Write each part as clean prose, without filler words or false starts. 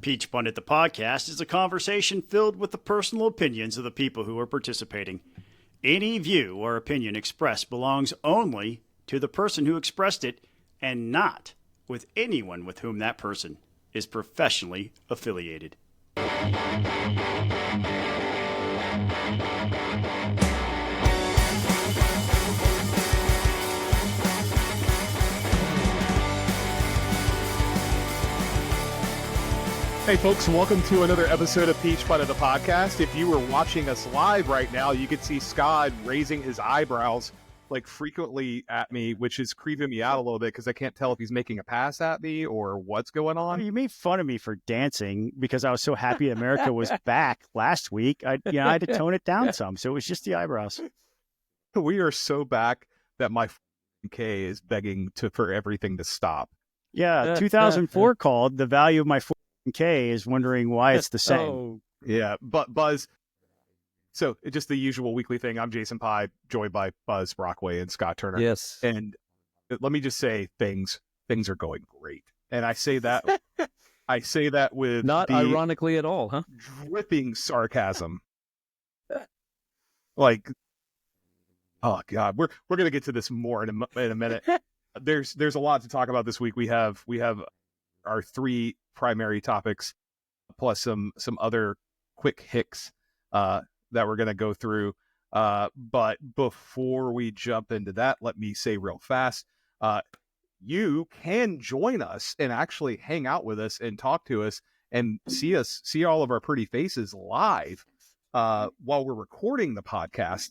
Peach Pundit, the podcast, is a conversation filled with the personal opinions of the people who are participating. Any view or opinion expressed belongs only to the person who expressed it and not with anyone with whom that person is professionally affiliated. Hey folks, welcome to another episode of Peach Pundit, the podcast. If you were watching us live right now, you could see Scott raising his eyebrows like frequently at me, which is creeping me out a little bit because I can't tell if he's making a pass at me or what's going on. You made fun of me for dancing because I was so happy America was back last week. I had to tone it down some, so it was just the eyebrows. We are so back that my K is begging for everything to stop. Yeah, 2004 called. The value of my K is wondering why it's the same. Oh. Yeah, but Buzz. So it's just the usual weekly thing. I'm Jason Pye, joined by Buzz Brockway and Scott Turner. Yes. And let me just say things are going great. And I say that with not ironically at all, huh? Dripping sarcasm. Like, oh God, we're going to get to this more in a minute. There's a lot to talk about this week. We have our three primary topics, plus some other quick hicks that we're going to go through. But before we jump into that, let me say real fast, you can join us and actually hang out with us and talk to us and see all of our pretty faces live while we're recording the podcast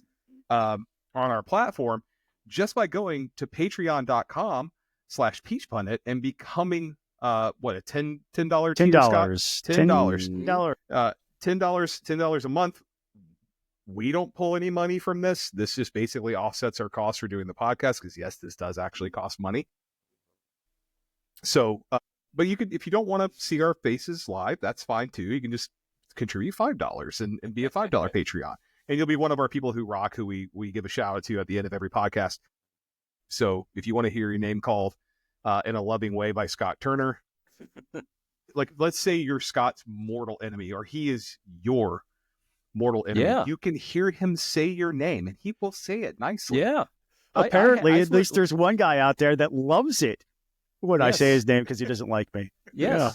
on our platform, just by going to patreon.com/peachpundit and becoming a $10 $10 a month. We don't pull any money from this. This just basically offsets our costs for doing the podcast, because yes, this does actually cost money. So, but you could, if you don't want to see our faces live, that's fine too. You can just contribute $5 and be a $5 Patreon, and you'll be one of our people who rock, who we give a shout out to at the end of every podcast. So if you want to hear your name called in a loving way by Scott Turner, like, let's say you're Scott's mortal enemy, or he is your mortal enemy. Yeah. You can hear him say your name and he will say it nicely. Yeah. Apparently, at least there's one guy out there that loves it when I Yes. say his name because he doesn't like me. Yes. Yeah.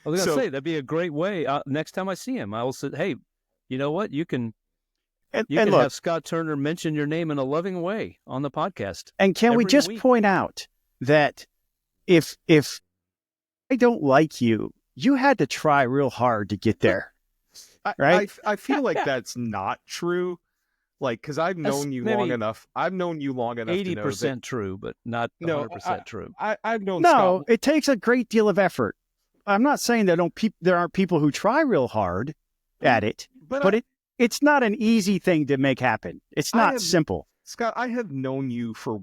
I was going to say, that'd be a great way. Next time I see him, I will say, hey, you know what? You can look, have Scott Turner mention your name in a loving way on the podcast. And can we just point out that if I don't like you, you had to try real hard to get there, right? I feel like that's not true. Like, because I've known you long enough. I've known you long enough 80% to know that, true, but not 100% true. I've known No, Scott. it takes a great deal of effort. I'm not saying there aren't people who try real hard at it, but it's not an easy thing to make happen. It's not simple. Scott, I have known you for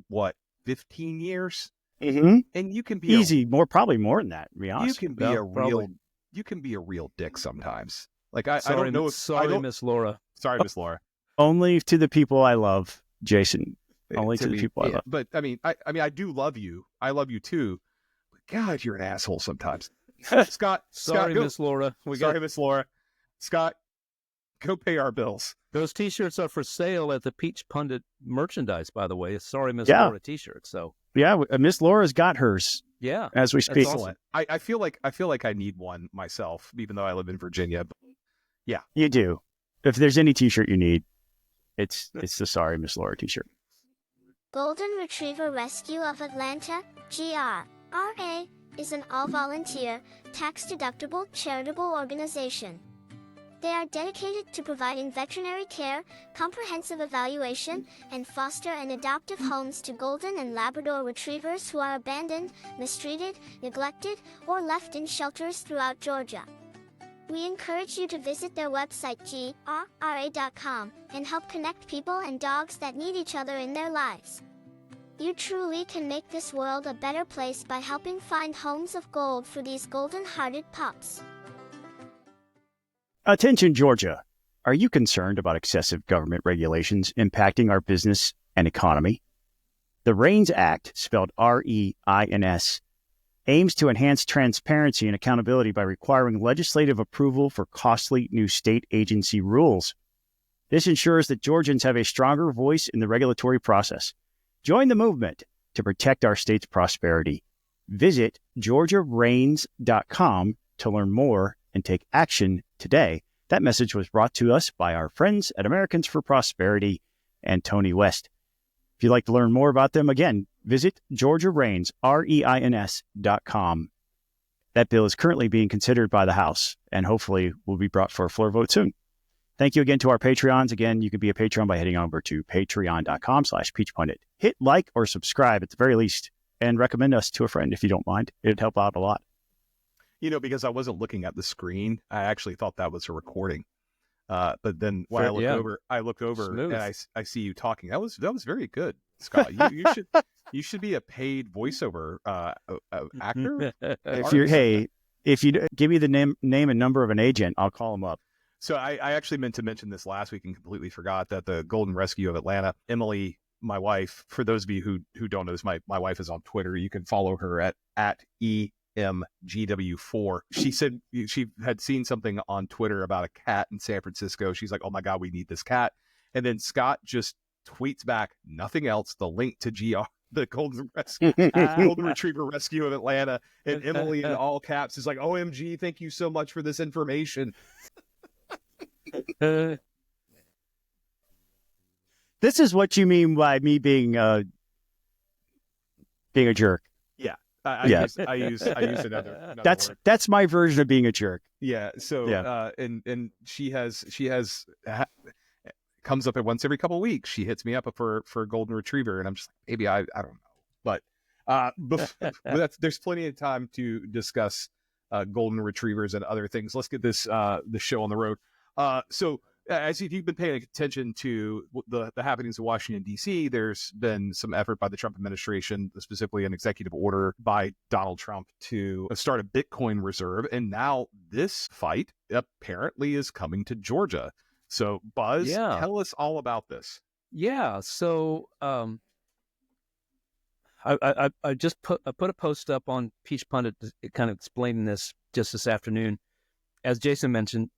15 years? Mm-hmm. And you can be easy, probably more than that, to be honest. You can be a real dick sometimes. Like, I Sorry, don't know. Sorry, Miss Laura. Sorry, Miss Laura. Only to the people I love, Jason. Only to the people I love. But I mean, I do love you. I love you too. But God, you're an asshole sometimes. Scott. Sorry, Miss Laura. Miss Laura. Scott, go pay our bills. Those T-shirts are for sale at the Peach Pundit merchandise, by the way. Sorry, Miss Laura T-shirt. So yeah, Miss Laura's got hers. Yeah, as we speak. Awesome. I feel like I need one myself, even though I live in Virginia. But yeah, you do. If there's any T-shirt you need, it's the Sorry Miss Laura T-shirt. Golden Retriever Rescue of Atlanta, GRRA, is an all-volunteer, tax-deductible charitable organization. They are dedicated to providing veterinary care, comprehensive evaluation, and foster and adoptive homes to golden and Labrador retrievers who are abandoned, mistreated, neglected, or left in shelters throughout Georgia. We encourage you to visit their website grra.com and help connect people and dogs that need each other in their lives. You truly can make this world a better place by helping find homes of gold for these golden-hearted pups. Attention, Georgia. Are you concerned about excessive government regulations impacting our business and economy? The REINS Act, spelled R-E-I-N-S, aims to enhance transparency and accountability by requiring legislative approval for costly new state agency rules. This ensures that Georgians have a stronger voice in the regulatory process. Join the movement to protect our state's prosperity. Visit georgiareigns.com to learn more and take action today. That message was brought to us by our friends at Americans for Prosperity and Tony West. If you'd like to learn more about them, again, visit georgiareigns, REINS.com. That bill is currently being considered by the House and hopefully will be brought for a floor vote soon. Thank you again to our Patreons. Again, you can be a Patreon by heading over to patreon.com/peachpundit. Hit like or subscribe at the very least and recommend us to a friend if you don't mind. It'd help out a lot. Because I wasn't looking at the screen, I actually thought that was a recording. But then when I looked over Smooth. and I see you talking. That was very good, Scott. You should be a paid voiceover actor. If you give me the name and number of an agent, I'll call him up. So I actually meant to mention this last week and completely forgot that the Golden Rescue of Atlanta, Emily, my wife, for those of you who don't know this, my wife is on Twitter. You can follow her at EMGW4. She said she had seen something on Twitter about a cat in San Francisco. She's like, oh my God, we need this cat. And then Scott just tweets back, nothing else, the link to GR, the Golden Retriever Rescue of Atlanta. And Emily in all caps is like, OMG, thank you so much for this information. This is what you mean by me being a jerk. Yeah. I use another that's my version of being a jerk. Yeah. So and she comes up at once every couple of weeks. She hits me up for a golden retriever, and I'm just like, maybe I don't know, but there's plenty of time to discuss golden retrievers and other things. Let's get this the show on the road. So as if you've been paying attention to the happenings in Washington, D.C., there's been some effort by the Trump administration, specifically an executive order by Donald Trump to start a Bitcoin reserve. And now this fight apparently is coming to Georgia. So, Buzz, tell us all about this. Yeah. So I just put a post up on Peach Pundit kind of explaining this just this afternoon. As Jason mentioned,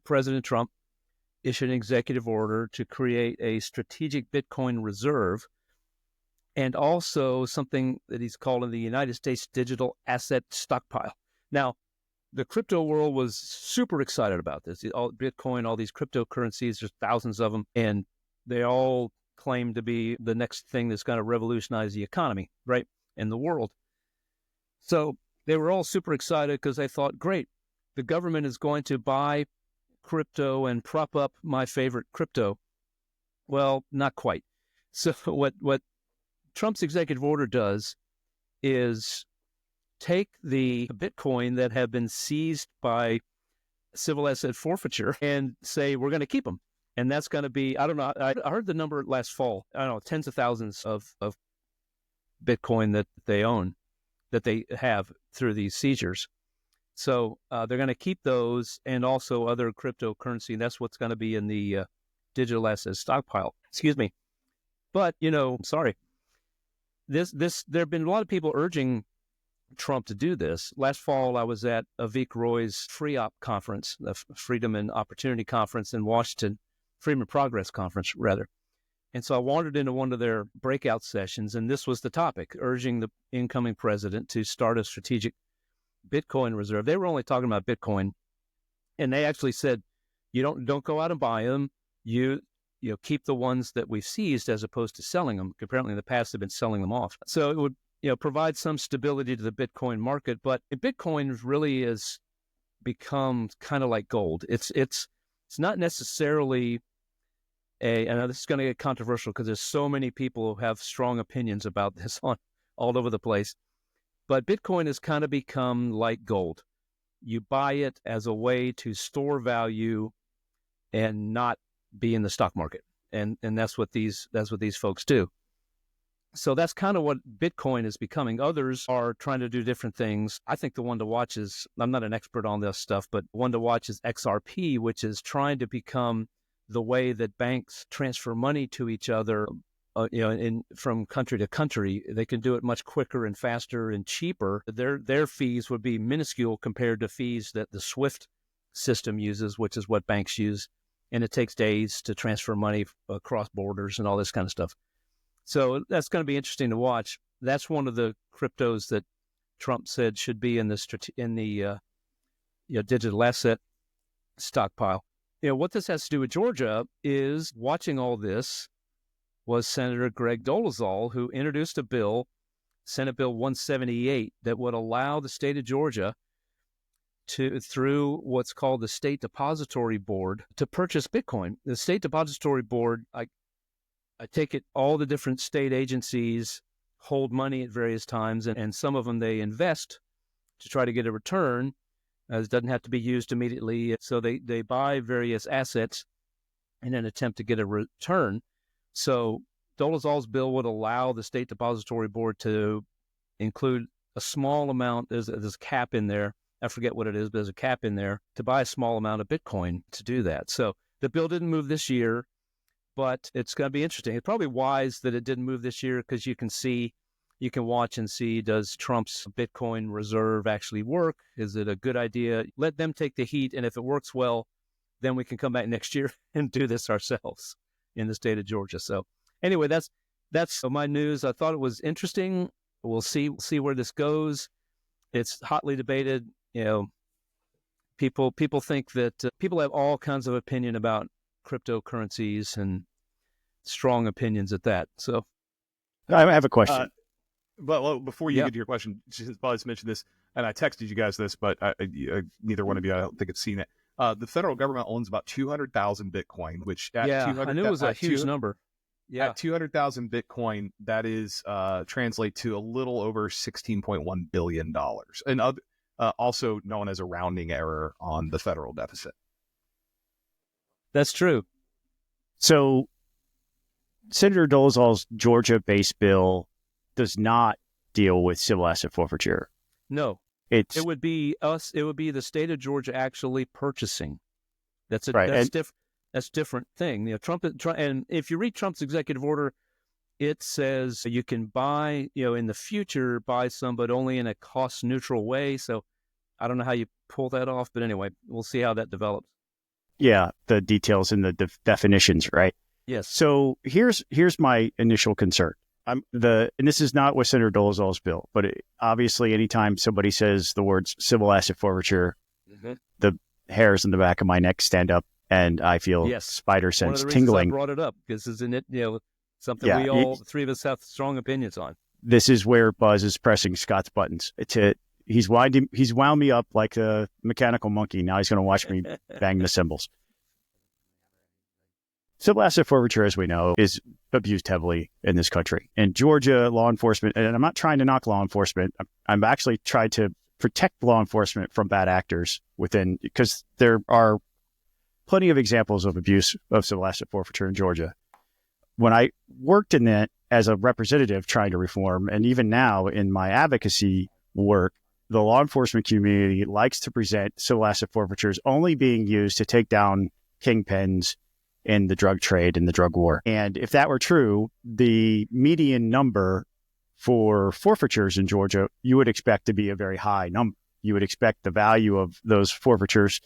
President Trump issued an executive order to create a strategic Bitcoin reserve and also something that he's calling the United States Digital Asset Stockpile. Now, the crypto world was super excited about this. All Bitcoin, all these cryptocurrencies, there's thousands of them, and they all claim to be the next thing that's going to revolutionize the economy, right, in the world. So they were all super excited because they thought, great, the government is going to buy crypto and prop up my favorite crypto. Well, not quite. So what Trump's executive order does is take the Bitcoin that have been seized by civil asset forfeiture and say, we're going to keep them. And that's going to be, I don't know, I heard the number last fall, I don't know, tens of thousands of Bitcoin that they own, that they have through these seizures. So they're going to keep those and also other cryptocurrency. And that's what's going to be in the digital asset stockpile. Excuse me. But, sorry. There have been a lot of people urging Trump to do this. Last fall, I was at Avik Roy's FreeOp conference, the Freedom and Opportunity Conference in Washington, Freedom and Progress Conference, rather. And so I wandered into one of their breakout sessions, and this was the topic, urging the incoming president to start a strategic Bitcoin reserve. They were only talking about Bitcoin, and they actually said, you don't go out and buy them. You keep the ones that we've seized as opposed to selling them. Apparently in the past they've been selling them off. So it would provide some stability to the Bitcoin market. But Bitcoin really has become kind of like gold. It's not necessarily I know this is going to get controversial because there's so many people who have strong opinions about this all over the place. But Bitcoin has kind of become like gold. You buy it as a way to store value and not be in the stock market. And that's what these folks do. So that's kind of what Bitcoin is becoming. Others are trying to do different things. I think the one to watch is, I'm not an expert on this stuff, but one to watch is XRP, which is trying to become the way that banks transfer money to each other from country to country. They can do it much quicker and faster and cheaper. Their fees would be minuscule compared to fees that the SWIFT system uses, which is what banks use. And it takes days to transfer money across borders and all this kind of stuff. So that's going to be interesting to watch. That's one of the cryptos that Trump said should be in the digital asset stockpile. What this has to do with Georgia is, watching all this was Senator Greg Dolezal, who introduced a bill, Senate Bill 178, that would allow the state of Georgia through what's called the State Depository Board, to purchase Bitcoin. The State Depository Board, I take it all the different state agencies hold money at various times, and some of them they invest to try to get a return. It doesn't have to be used immediately. So they buy various assets in an attempt to get a return. So Dolezal's bill would allow the State Depository Board to include a small amount. There's a cap in there. I forget what it is, but there's a cap in there to buy a small amount of Bitcoin to do that. So the bill didn't move this year, but it's going to be interesting. It's probably wise that it didn't move this year, because you can watch and see, does Trump's Bitcoin reserve actually work? Is it a good idea? Let them take the heat, and if it works well, then we can come back next year and do this ourselves in the state of Georgia. So anyway, that's my news. I thought it was interesting. We'll see where this goes. It's hotly debated. People think that people have all kinds of opinion about cryptocurrencies, and strong opinions at that. So I have a question. Well, before you get to your question, just Buzz mentioned this, and I texted you guys this, but neither one of you, I don't think, have seen it. The federal government owns about 200,000 Bitcoin, which I knew it was a huge number. Yeah, at 200,000 Bitcoin, that is translate to a little over $16.1 billion, and also known as a rounding error on the federal deficit. That's true. So Senator Dolezal's Georgia-based bill does not deal with civil asset forfeiture. No, it would be us. It would be the state of Georgia actually purchasing. That's different thing. Trump, and if you read Trump's executive order, it says you can buy, in the future, buy some, but only in a cost-neutral way. So I don't know how you pull that off, but anyway, we'll see how that develops. Yeah, the details and the definitions, right? Yes. So here's my initial concern. And this is not with Senator Dolezal's bill, but obviously, anytime somebody says the words civil asset forfeiture, the hairs in the back of my neck stand up, and I feel spider sense tingling. I brought it up because isn't it something we all, the three of us, have strong opinions on. This is where Buzz is pressing Scott's buttons. He's wound me up like a mechanical monkey. Now he's going to watch me bang the cymbals. Civil asset forfeiture, as we know, is abused heavily in this country. In Georgia, law enforcement, and I'm not trying to knock law enforcement, I'm actually trying to protect law enforcement from bad actors because there are plenty of examples of abuse of civil asset forfeiture in Georgia. When I worked in that as a representative trying to reform, and even now in my advocacy work, the law enforcement community likes to present civil asset forfeitures only being used to take down kingpins in the drug trade and the drug war. And if that were true, the median number for forfeitures in Georgia, you would expect to be a very high number. You would expect the value of those forfeitures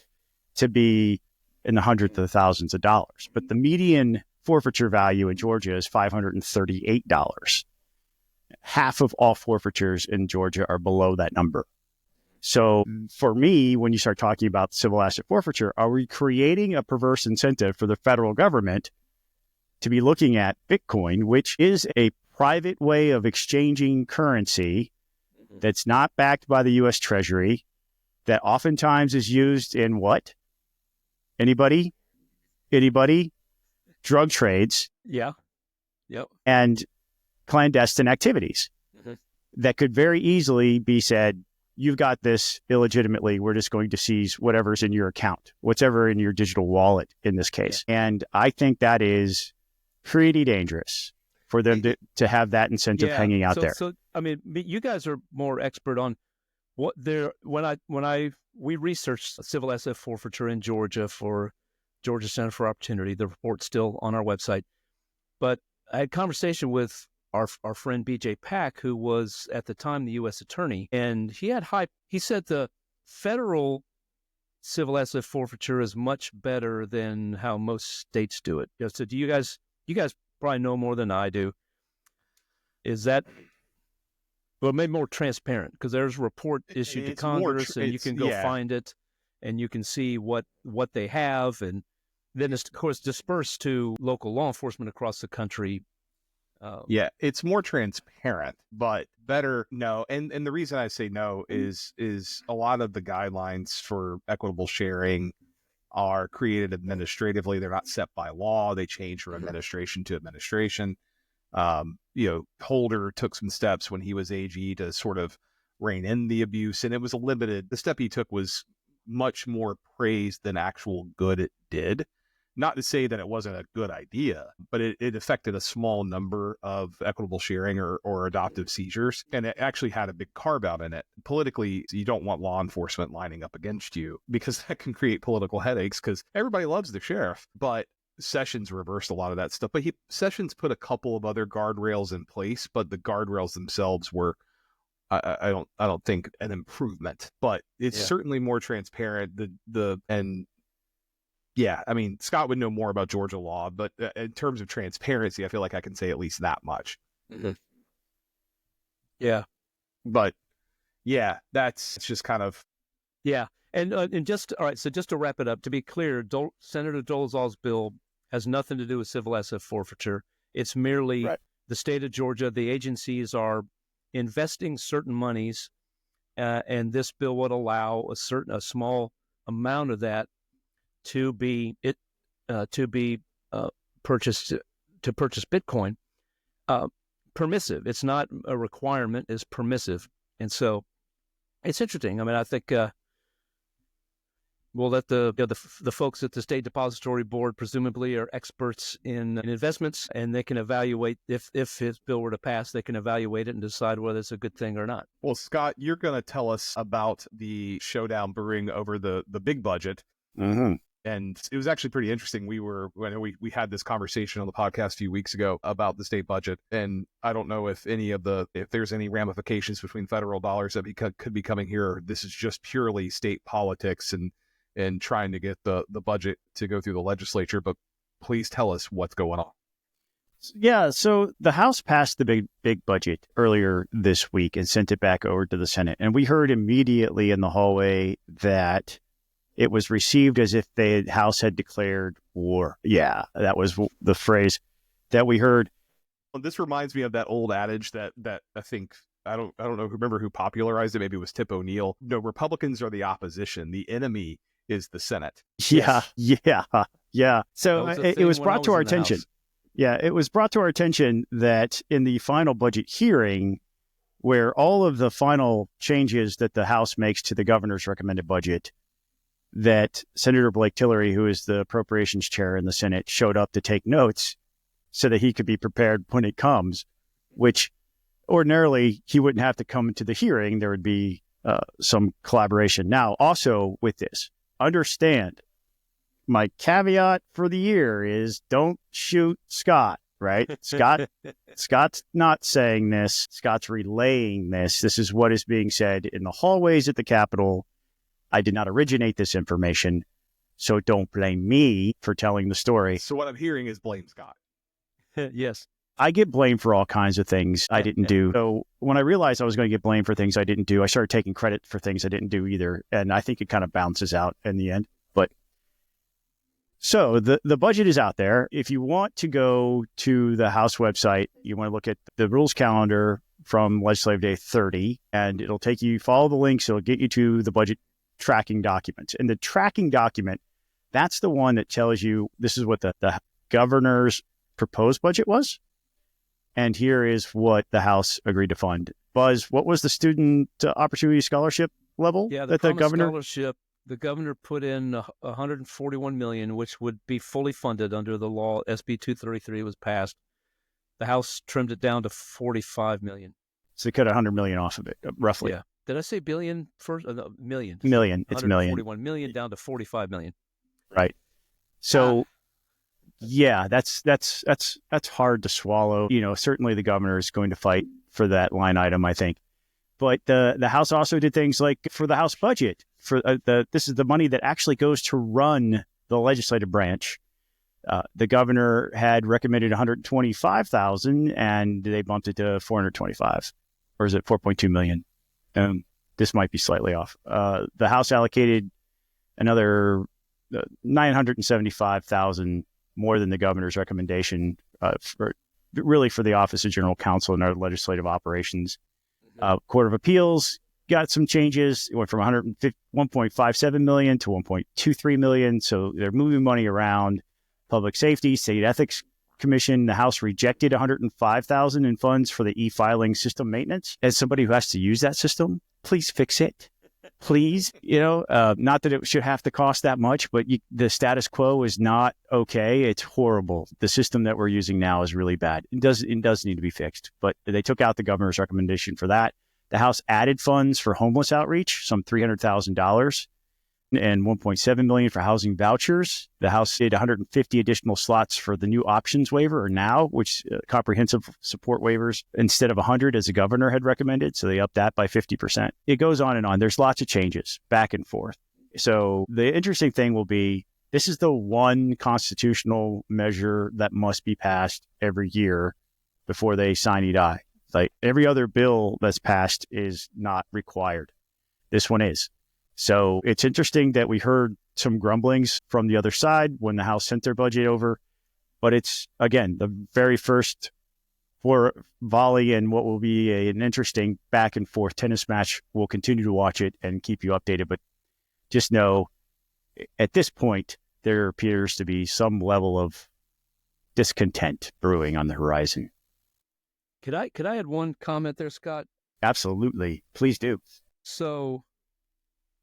to be in the hundreds of thousands of dollars. But the median forfeiture value in Georgia is $538. Half of all forfeitures in Georgia are below that number. So for me, when you start talking about civil asset forfeiture, are we creating a perverse incentive for the federal government to be looking at Bitcoin, which is a private way of exchanging currency that's not backed by the U.S. Treasury, that oftentimes is used in what? Anybody? Drug trades. Yeah. Yep. And clandestine activities that could very easily be said, you've got this illegitimately. We're just going to seize whatever's in your account, whatever in your digital wallet in this case. Yeah. And I think that is pretty dangerous for them to have that incentive hanging out there. So, I mean, you guys are more expert on what we researched civil asset forfeiture in Georgia for Georgia Center for Opportunity. The report's still on our website. But I had a conversation with our friend BJ Pack, who was at the time the U.S. attorney, and he said the federal civil asset forfeiture is much better than how most states do it. So do you guys probably know more than I do. Is that, well, maybe more transparent, because there's a report issued to Congress and you can go find it and you can see what they have. And then it's, of course, dispersed to local law enforcement across the country. It's more transparent, but better no. And the reason I say no is a lot of the guidelines for equitable sharing are created administratively. They're not set by law. They change from administration to administration. Holder took some steps when he was AG to sort of rein in the abuse, and it was limited. The step he took was much more praised than actual good it did. Not to say that it wasn't a good idea, but it affected a small number of equitable sharing or adoptive seizures. And it actually had a big carve out in it. Politically, you don't want law enforcement lining up against you, because that can create political headaches, because everybody loves the sheriff. But Sessions reversed a lot of that stuff. But Sessions put a couple of other guardrails in place, but the guardrails themselves were, I don't think, an improvement. But it's certainly more transparent. I mean, Scott would know more about Georgia law, but in terms of transparency, I feel like I can say at least that much. Mm-hmm. Yeah. But it's just kind of. Yeah. And just, all right, so just to wrap it up, to be clear, Senator Dolezal's bill has nothing to do with civil asset forfeiture. It's merely the state of Georgia. The agencies are investing certain monies, and this bill would allow a small amount of that to be purchased to purchase Bitcoin. Permissive. It's not a requirement. It's permissive, and so it's interesting. I mean, I think we'll let the folks at the State Depository Board presumably are experts in investments, and they can evaluate if his bill were to pass. They can evaluate it and decide whether it's a good thing or not. Well, Scott, you're going to tell us about the showdown brewing over the big budget. Mm-hmm. And it was actually pretty interesting. We had this conversation on the podcast a few weeks ago about the state budget. And I don't know if there's any ramifications between federal dollars that could be coming here, or this is just purely state politics and trying to get the budget to go through the legislature. But please tell us what's going on. Yeah, so the House passed the big budget earlier this week and sent it back over to the Senate. And we heard immediately in the hallway that it was received as if the House had declared war. Yeah, that was the phrase that we heard. Well, this reminds me of that old adage that I think, I don't know, remember who popularized it. Maybe it was Tip O'Neill. No, Republicans are the opposition. The enemy is the Senate. Yeah. So it was brought to our attention. Yeah, it was brought to our attention that in the final budget hearing, where all of the final changes that the House makes to the governor's recommended budget, that Senator Blake Tillery, who is the appropriations chair in the Senate, showed up to take notes so that he could be prepared when it comes, which ordinarily he wouldn't have to come to the hearing. There would be some collaboration. Now, also with this, understand, my caveat for the year is don't shoot Scott, right? Scott's not saying this. Scott's relaying this. This is what is being said in the hallways at the Capitol. I did not originate this information, so don't blame me for telling the story. So what I'm hearing is blame Scott. Yes. I get blamed for all kinds of things I didn't do. So when I realized I was going to get blamed for things I didn't do, I started taking credit for things I didn't do either. And I think it kind of balances out in the end. But so the budget is out there. If you want to go to the House website, you want to look at the rules calendar from Legislative Day 30, and it'll take you, follow the links. It'll get you to the budget tracking document. And the tracking document, that's the one that tells you this is what the governor's proposed budget was. And here is what the House agreed to fund. Buzz, what was the student opportunity scholarship level? Yeah, that the governor scholarship, the governor put in $141 million, which would be fully funded under the law. SB 233 was passed. The House trimmed it down to $45 million. So they cut $100 million off of it, roughly. Yeah. Did I say billion first? No, million. Million. It's million. $141 million down to $45 million. Right. So Yeah, that's hard to swallow. Certainly the governor is going to fight for that line item, I think. But the House also did things like for the House budget. For this is the money that actually goes to run the legislative branch. The governor had recommended $125,000, and they bumped it to $425, or is it $4.2 million? This might be slightly off. The House allocated another $975,000 more than the governor's recommendation for the Office of General Counsel and our legislative operations. Court of Appeals got some changes. It went from $1.57 million to $1.23 million. So they're moving money around. Public Safety, State Ethics Commission, the House rejected $105,000 in funds for the e-filing system maintenance. As somebody who has to use that system, please fix it. Please, not that it should have to cost that much, but the status quo is not okay. It's horrible. The system that we're using now is really bad. It does need to be fixed, but they took out the governor's recommendation for that. The House added funds for homeless outreach, some $300,000, and $1.7 million for housing vouchers. The House did 150 additional slots for the new options waiver, or now, which comprehensive support waivers, instead of 100 as the governor had recommended. So they upped that by 50%. It goes on and on. There's lots of changes back and forth. So the interesting thing will be, this is the one constitutional measure that must be passed every year before they sine die. Like every other bill that's passed is not required. This one is. So it's interesting that we heard some grumblings from the other side when the House sent their budget over. But it's, again, the very first volley and what will be an interesting back and forth tennis match. We'll continue to watch it and keep you updated. But just know, at this point, there appears to be some level of discontent brewing on the horizon. Could I add one comment there, Scott? Absolutely. Please do. So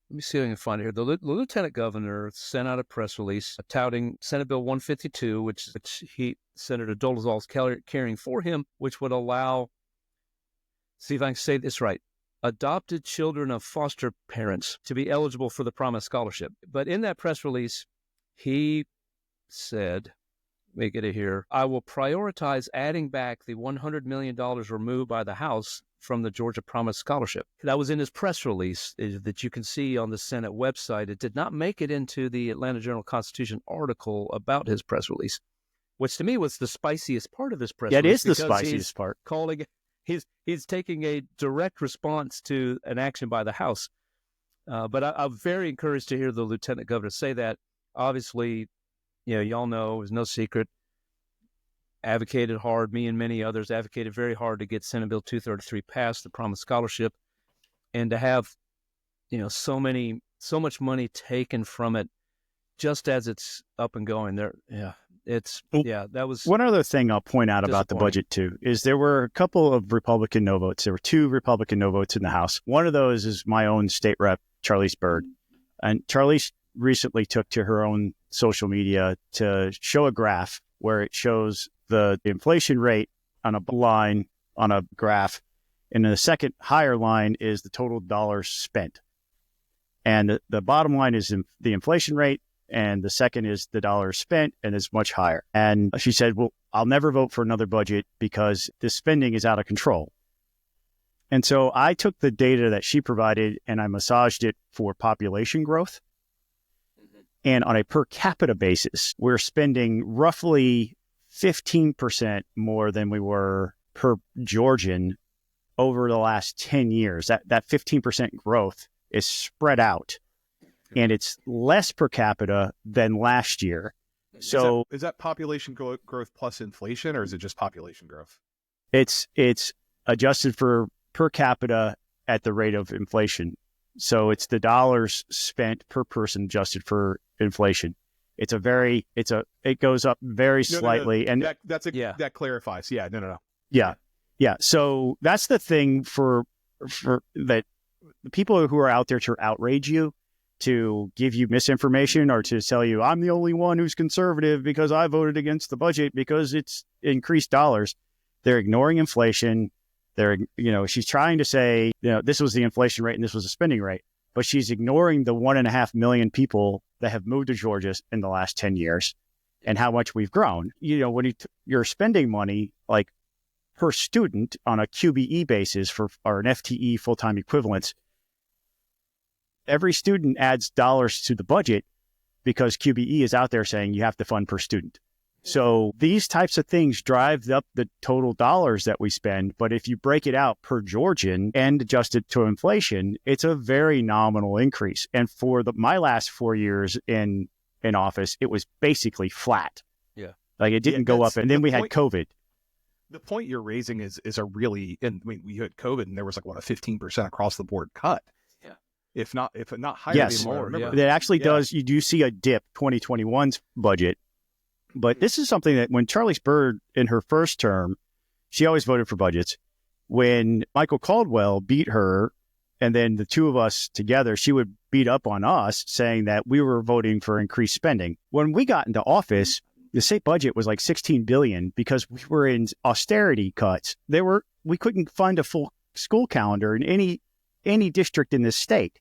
let me see if I can find it here. The lieutenant governor sent out a press release touting Senate Bill 152, which Senator Dolezal is carrying for him, which would allow, see if I can say this right, adopted children of foster parents to be eligible for the Promise Scholarship. But in that press release, he said, let me get it here, I will prioritize adding back the $100 million removed by the House from the Georgia Promise Scholarship. That was in his press release that you can see on the Senate website. It did not make it into the Atlanta Journal-Constitution article about his press release, which to me was the spiciest part of his press release. It is the spiciest part. He's taking a direct response to an action by the House. But I'm very encouraged to hear the lieutenant governor say that. Obviously, y'all know, it's no secret, advocated hard, me and many others advocated very hard to get Senate Bill 233 passed, the Promise Scholarship, and to have, so much money taken from it just as it's up and going there. That was one other thing I'll point out about the budget too, is there were a couple of Republican no votes. There were 2 Republican no votes in the House. One of those is my own state rep, Charlize Byrd. And Charlize recently took to her own social media to show a graph where it shows the inflation rate on a line on a graph, and the second higher line is the total dollars spent. And the bottom line is the inflation rate, and the second is the dollars spent, and it's much higher. And she said, well, I'll never vote for another budget because this spending is out of control. And so I took the data that she provided and I massaged it for population growth. And on a per capita basis, we're spending roughly 15% more than we were per Georgian over the last 10 years. That 15% growth is spread out, and it's less per capita than last year. So is that population growth plus inflation, or is it just population growth? It's adjusted for per capita at the rate of inflation. So it's the dollars spent per person adjusted for inflation. It goes up very slightly. No. And that clarifies. Yeah. No. Yeah. So that's the thing for that, the people who are out there to outrage you, to give you misinformation, or to tell you I'm the only one who's conservative because I voted against the budget because it's increased dollars. They're ignoring inflation. She's trying to say, this was the inflation rate and this was the spending rate, but she's ignoring the 1.5 million people that have moved to Georgia in the last 10 years. and how much we've grown. When you're spending money like per student on a QBE basis or an FTE full-time equivalents, every student adds dollars to the budget because QBE is out there saying you have to fund per student. So these types of things drive up the total dollars that we spend. But if you break it out per Georgian and adjust it to inflation, it's a very nominal increase. And for my last 4 years in office, it was basically flat. Yeah. Like it didn't go up. And then we had COVID. The point you're raising is a really, and we had COVID and there was a 15% across the board cut. Yeah. If not higher, yes, more. It actually does. You do see a dip 2021's budget. But this is something that when Charlize Byrd in her first term, she always voted for budgets. When Michael Caldwell beat her, and then the two of us together, she would beat up on us saying that we were voting for increased spending. When we got into office, the state budget was like $16 billion because we were in austerity cuts. We couldn't fund a full school calendar in any district in this state.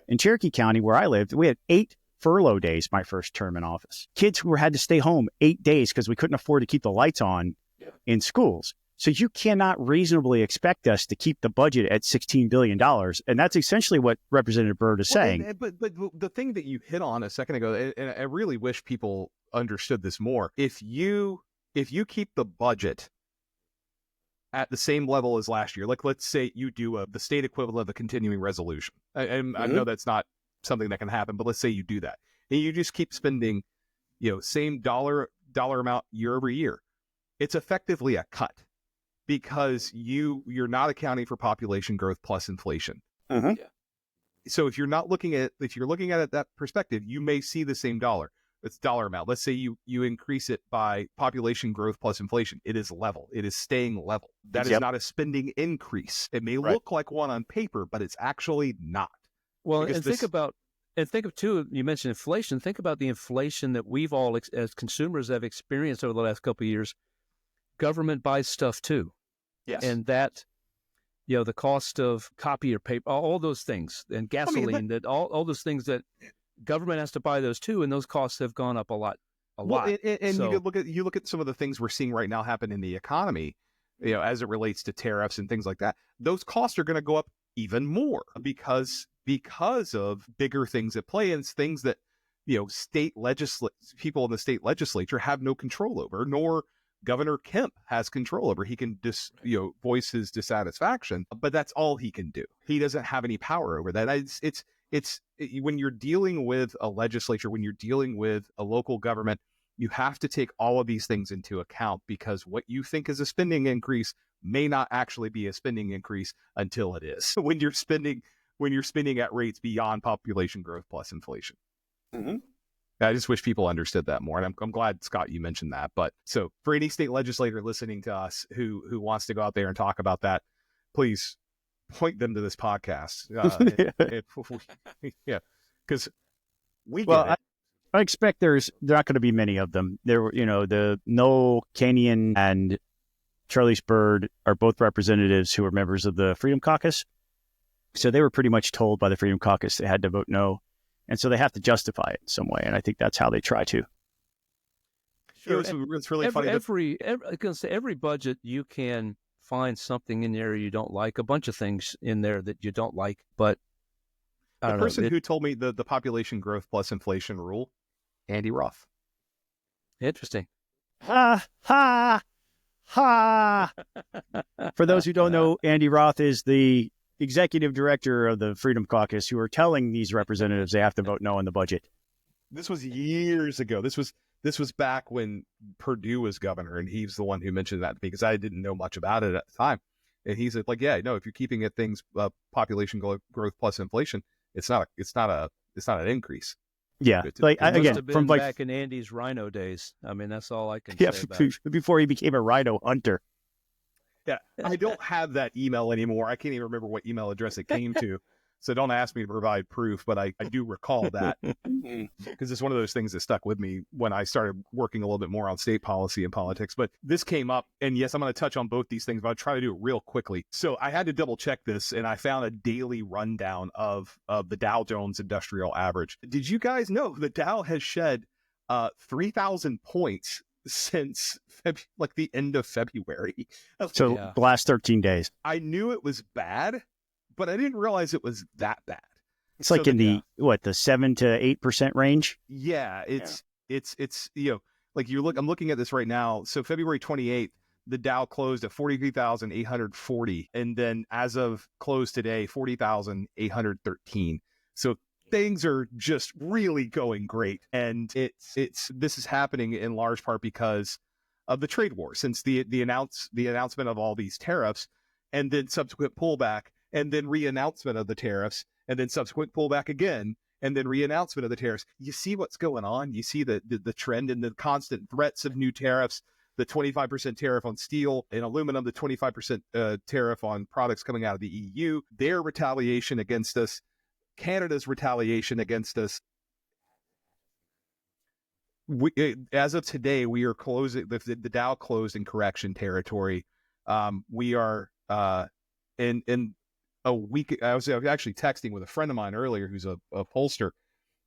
In Cherokee County, where I lived, we had 8 furlough days my first term in office. Kids who had to stay home 8 days because we couldn't afford to keep the lights on in schools. So you cannot reasonably expect us to keep the budget at $16 billion. And that's essentially what Representative Byrd is saying. But the thing that you hit on a second ago, and I really wish people understood this more. If you keep the budget at the same level as last year, like let's say you do the state equivalent of a continuing resolution. I know that's not something that can happen, but let's say you do that and you just keep spending, same dollar amount year over year. It's effectively a cut because you're not accounting for population growth plus inflation. Uh-huh. Yeah. So if you're looking at it that perspective, you may see the same dollar. It's dollar amount. Let's say you increase it by population growth plus inflation. It is level. It is staying level. That is not a spending increase. It may look like one on paper, but it's actually not. Well, think of too, you mentioned inflation. Think about the inflation that we've all, as consumers, have experienced over the last couple of years. Government buys stuff too. Yes. And that, the cost of copier paper, all those things, and gasoline, all those things that government has to buy those too, and those costs have gone up a lot. And so, you look at some of the things we're seeing right now happen in the economy, as it relates to tariffs and things like that. Those costs are going to go up even more because of bigger things at play, and it's things that people in the state legislature have no control over, nor Governor Kemp has control over. He can voice his dissatisfaction, but that's all he can do. He doesn't have any power over that. It's when you're dealing with a legislature, when you're dealing with a local government, you have to take all of these things into account because what you think is a spending increase may not actually be a spending increase until it is. When you're spending at rates beyond population growth plus inflation. Mm-hmm. I just wish people understood that more. And I'm glad, Scott, you mentioned that. But so for any state legislator listening to us who wants to go out there and talk about that, please point them to this podcast. Because we get it. I expect there's not going to be many of them. The Noel Kanian and Charlize Byrd are both representatives who are members of the Freedom Caucus. So they were pretty much told by the Freedom Caucus they had to vote no. And so they have to justify it in some way. And I think that's how they try to. Sure. It's really funny. Every budget, you can find something in there you don't like, a bunch of things in there that you don't like. But the person who told me the population growth plus inflation rule, Andy Roth. Interesting. Ha, ha, ha. For those who don't know, Andy Roth is the executive director of the Freedom Caucus who are telling these representatives they have to vote no on the budget. This was years ago. This was back when Perdue was governor, and he's the one who mentioned that because I didn't know much about it at the time. And he's like, yeah, no, if you're keeping it things population growth plus inflation, it's not an increase. Yeah, from back in Andy's rhino days. I mean, that's all I can say about it. Before he became a rhino hunter. Yeah, I don't have that email anymore. I can't even remember what email address it came to. So don't ask me to provide proof, but I do recall that because it's one of those things that stuck with me when I started working a little bit more on state policy and politics. But this came up, and yes, I'm going to touch on both these things, but I'll try to do it real quickly. So I had to double check this, and I found a daily rundown of the Dow Jones Industrial Average. Did you guys know the Dow has shed 3,000 points since like the end of February. So Yeah. the last 13 days. I knew it was bad, but I didn't realize it was that bad. It's like So in the 7 to 8% range. Yeah, it's like I'm looking at this right now. So February 28th, the Dow closed at 43,840, and then as of close today, 40,813. So things are just really going great, and this is happening in large part because of the trade war, since the announcement of all these tariffs, and then subsequent pullback, and then re-announcement of the tariffs, and then subsequent pullback again, and then re-announcement of the tariffs. You see what's going on. You see the trend and the constant threats of new tariffs, the 25% tariff on steel and aluminum, the 25% tariff on products coming out of the EU, their retaliation against us, Canada's retaliation against us. As of today, we are closing, the Dow closed in correction territory. We are in a week. I was actually texting with a friend of mine earlier who's a pollster,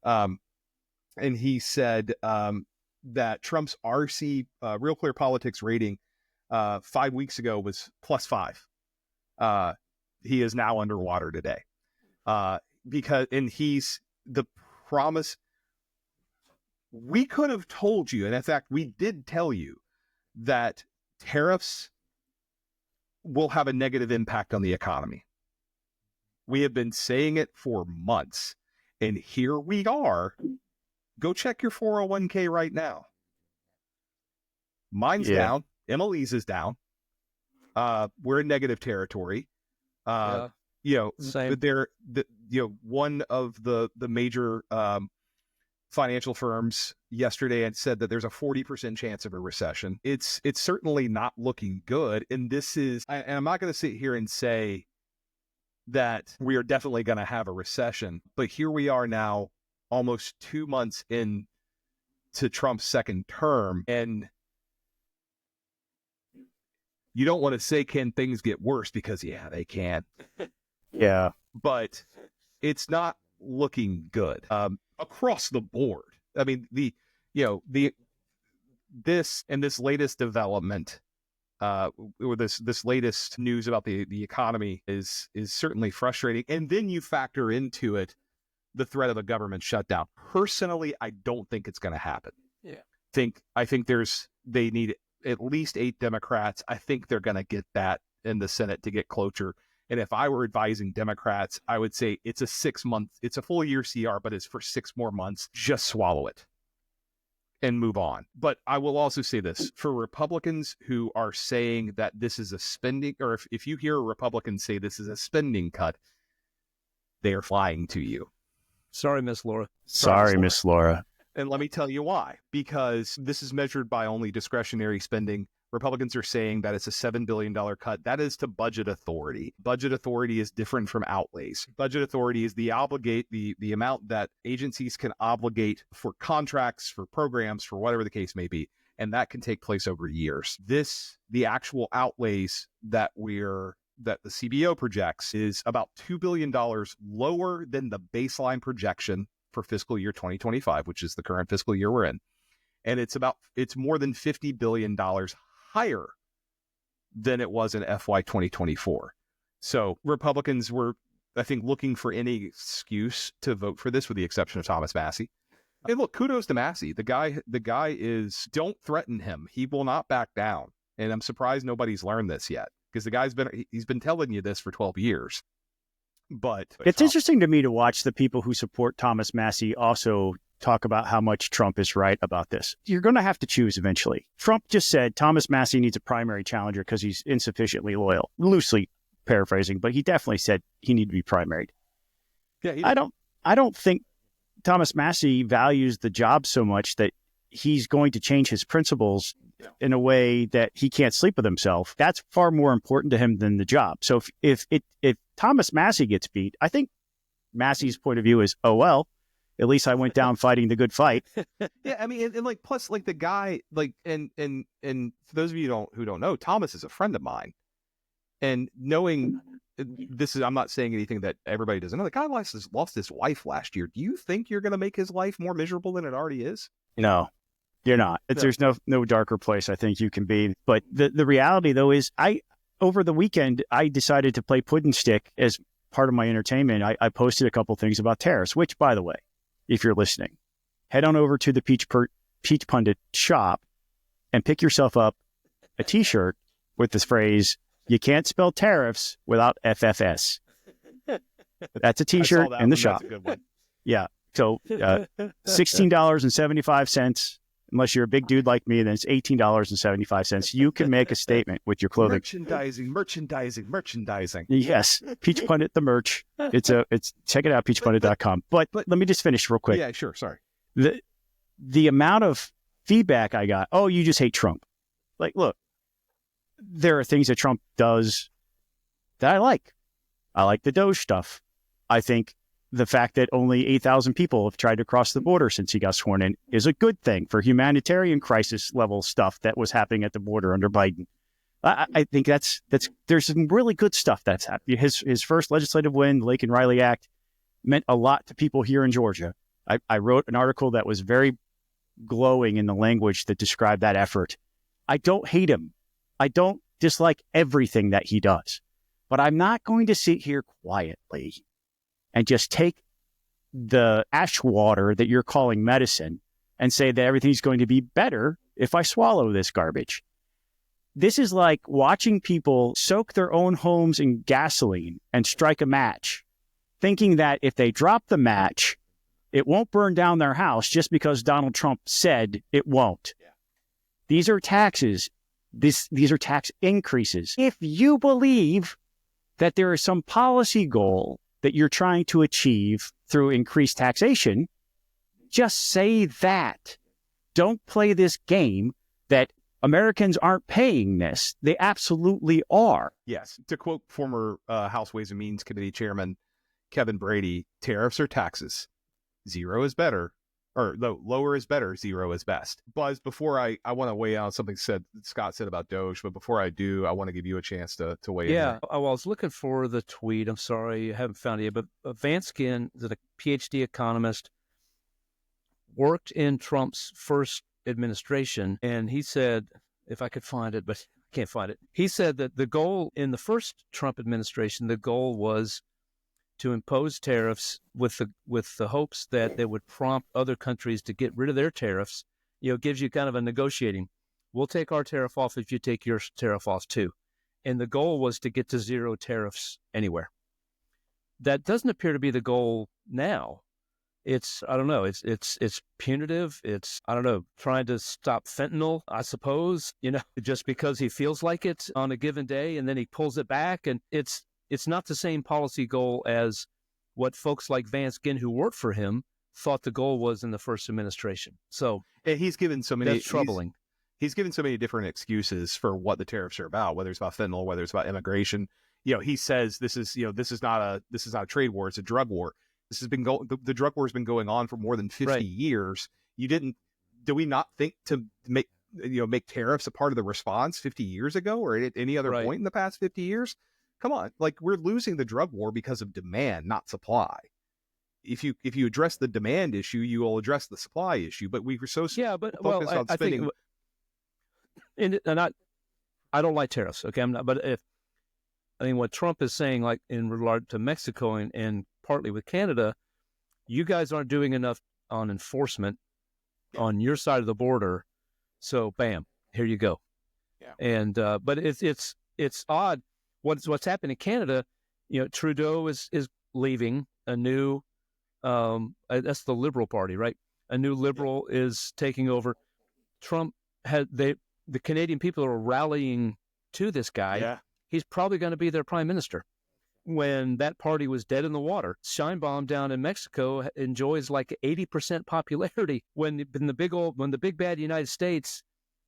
and he said that Trump's RC Real Clear Politics rating 5 weeks ago was +5. He is now underwater today he's the promise. We could have told you, and in fact, we did tell you, that tariffs will have a negative impact on the economy. We have been saying it for months, and here we are. Go check your 401k right now. Mine's down. Emily's is down. We're in negative territory. Same. One of the major financial firms yesterday had said that there's a 40% chance of a recession. It's certainly not looking good. And I'm not going to sit here and say that we are definitely going to have a recession, but here we are now, almost 2 months into Trump's second term, and you don't want to say, can things get worse? Because they can. Yeah. But it's not looking good across the board. I mean, this latest development, or this latest news about the economy is certainly frustrating. And then you factor into it the threat of a government shutdown. Personally, I don't think it's going to happen. Yeah. I think they need at least 8 Democrats. I think they're going to get that in the Senate to get cloture. And if I were advising Democrats, I would say it's a full year CR, but it's for 6 more months. Just swallow it and move on. But I will also say this, for Republicans who are saying that this is a spending, or if you hear a Republican say this is a spending cut, they are lying to you. Sorry, Miss Laura. Sorry, Miss Laura. And let me tell you why. Because this is measured by only discretionary spending. Republicans are saying that it's a $7 billion cut. That is to budget authority. Budget authority is different from outlays. Budget authority is the amount that agencies can obligate for contracts, for programs, for whatever the case may be. And that can take place over years. The actual outlays that the CBO projects is about $2 billion lower than the baseline projection for fiscal year 2025, which is the current fiscal year we're in. And it's more than $50 billion higher than it was in FY 2024. So Republicans were, I think, looking for any excuse to vote for this, with the exception of Thomas Massie. Hey, look, kudos to Massie. The guy is, don't threaten him. He will not back down. And I'm surprised nobody's learned this yet, because the guy's been telling you this for 12 years. But it's interesting to me to watch the people who support Thomas Massie also talk about how much Trump is right about this. You're going to have to choose eventually. Trump just said Thomas Massie needs a primary challenger because he's insufficiently loyal. Loosely paraphrasing, but he definitely said he needed to be primaried. Yeah, I don't think Thomas Massie values the job so much that he's going to change his principles in a way that he can't sleep with himself. That's far more important to him than the job. So if Thomas Massie gets beat, I think Massie's point of view is, oh, well, at least I went down fighting the good fight. Yeah, I mean, and like, plus, like, the guy, like, and for those of you who don't know, Thomas is a friend of mine, and knowing this is, I'm not saying anything that everybody doesn't know. The guy lost his wife last year. Do you think you're going to make his life more miserable than it already is? No. You're not. There's no darker place I think you can be. But the reality, though, is over the weekend, I decided to play Puddin' Stick as part of my entertainment. I posted a couple things about tariffs, which, by the way, if you're listening, head on over to the Peach Pundit shop and pick yourself up a T-shirt with this phrase, "You can't spell tariffs without FFS." That's a T-shirt in the shop. That's a good one. Yeah. So $16.75. Unless you're a big dude like me, then it's $18.75. You can make a statement with your clothing. Merchandising. Yes. Peach Pundit, the merch. It's check it out, peachpundit.com. But let me just finish real quick. Yeah, sure. Sorry. The amount of feedback I got, oh, you just hate Trump. Like, look, there are things that Trump does that I like. I like the Doge stuff. I think the fact that only 8,000 people have tried to cross the border since he got sworn in is a good thing for humanitarian crisis level stuff that was happening at the border under Biden. I think that's there's some really good stuff that's happening. His first legislative win, the Lake and Riley Act, meant a lot to people here in Georgia. I wrote an article that was very glowing in the language that described that effort. I don't hate him. I don't dislike everything that he does. But I'm not going to sit here quietly and just take the ash water that you're calling medicine and say that everything's going to be better if I swallow this garbage. This is like watching people soak their own homes in gasoline and strike a match, thinking that if they drop the match, it won't burn down their house just because Donald Trump said it won't. Yeah. These are taxes. These are tax increases. If you believe that there is some policy goal that you're trying to achieve through increased taxation, just say that. Don't play this game that Americans aren't paying this. They absolutely are. Yes. To quote former House Ways and Means Committee Chairman Kevin Brady, tariffs or taxes. Zero is better, or lower is better, zero is best. Buzz, before I want to weigh in on something Scott said about Doge, but before I do, I want to give you a chance to weigh in. Yeah, I was looking for the tweet. I'm sorry, I haven't found it yet, but Vance Ginn, the PhD economist, worked in Trump's first administration, and he said, if I could find it, but I can't find it. He said that the goal in the first Trump administration, the goal was to impose tariffs with the hopes that they would prompt other countries to get rid of their tariffs. You know, it gives you kind of a negotiating. We'll take our tariff off if you take your tariff off too. And the goal was to get to zero tariffs anywhere. That doesn't appear to be the goal now. It's, I don't know, it's punitive. It's, I don't know, trying to stop fentanyl, I suppose, you know, just because he feels like it on a given day and then he pulls it back. And it's not the same policy goal as what folks like Vance Ginn, who worked for him, thought the goal was in the first administration. So he's given so many, that's troubling. He's given so many different excuses for what the tariffs are about, whether it's about fentanyl, whether it's about immigration. You know, he says this is not a trade war, it's a drug war. This has been the drug war has been going on for more than 50 years. Do we not think to make tariffs a part of the response 50 years ago or at any other point in the past 50 years? Come on, like, we're losing the drug war because of demand, not supply. If you address the demand issue, you will address the supply issue. But we were so focused on spending. I don't like tariffs. Okay, I'm not. But I mean, what Trump is saying, like in regard to Mexico and partly with Canada, you guys aren't doing enough on enforcement on your side of the border. So, bam, here you go. Yeah. And but it's odd. What's happened in Canada, you know, Trudeau is leaving. A new, that's the Liberal Party, right? A new Liberal is taking over. Trump the Canadian people are rallying to this guy. Yeah. He's probably going to be their prime minister. When that party was dead in the water, Sheinbaum down in Mexico enjoys like 80% popularity. When the big bad United States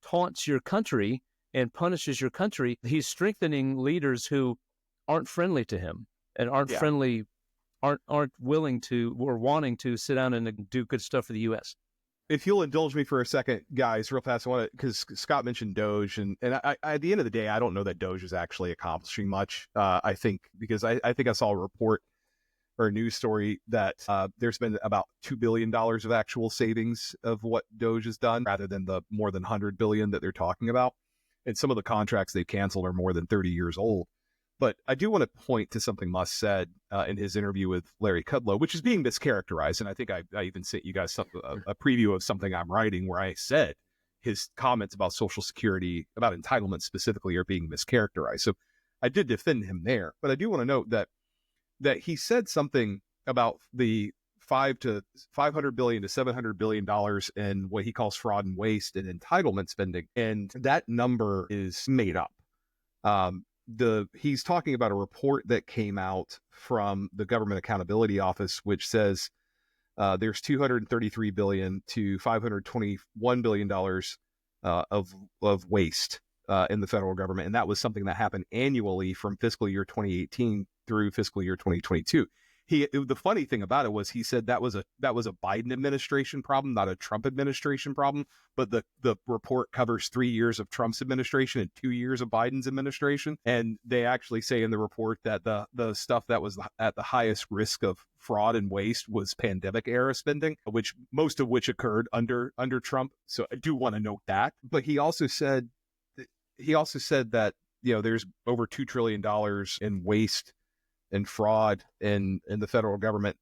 taunts your country and punishes your country, he's strengthening leaders who aren't friendly to him and aren't willing to or wanting to sit down and do good stuff for the U.S. If you'll indulge me for a second, guys, real fast, I want to, because Scott mentioned Doge, and I, at the end of the day, I don't know that Doge is actually accomplishing much. I think because I think I saw a report or a news story that there's been about $2 billion of actual savings of what Doge has done rather than the more than 100 billion that they're talking about. And some of the contracts they've canceled are more than 30 years old. But I do want to point to something Musk said in his interview with Larry Kudlow, which is being mischaracterized. And I think I even sent you guys a preview of something I'm writing where I said his comments about Social Security, about entitlements specifically, are being mischaracterized. So I did defend him there. But I do want to note that he said something about the $500 billion to $700 billion in what he calls fraud and waste and entitlement spending. And that number is made up. He's talking about a report that came out from the Government Accountability Office, which says there's $233 billion to $521 billion of waste in the federal government, and that was something that happened annually from fiscal year 2018 through fiscal year 2022. The funny thing about it was he said that was a Biden administration problem, not a Trump administration problem. But the report covers 3 years of Trump's administration and 2 years of Biden's administration. And they actually say in the report that the stuff that was at the highest risk of fraud and waste was pandemic era spending, most of which occurred under Trump. So I do want to note that. But he also said that there's over $2 trillion in waste and fraud in the federal government.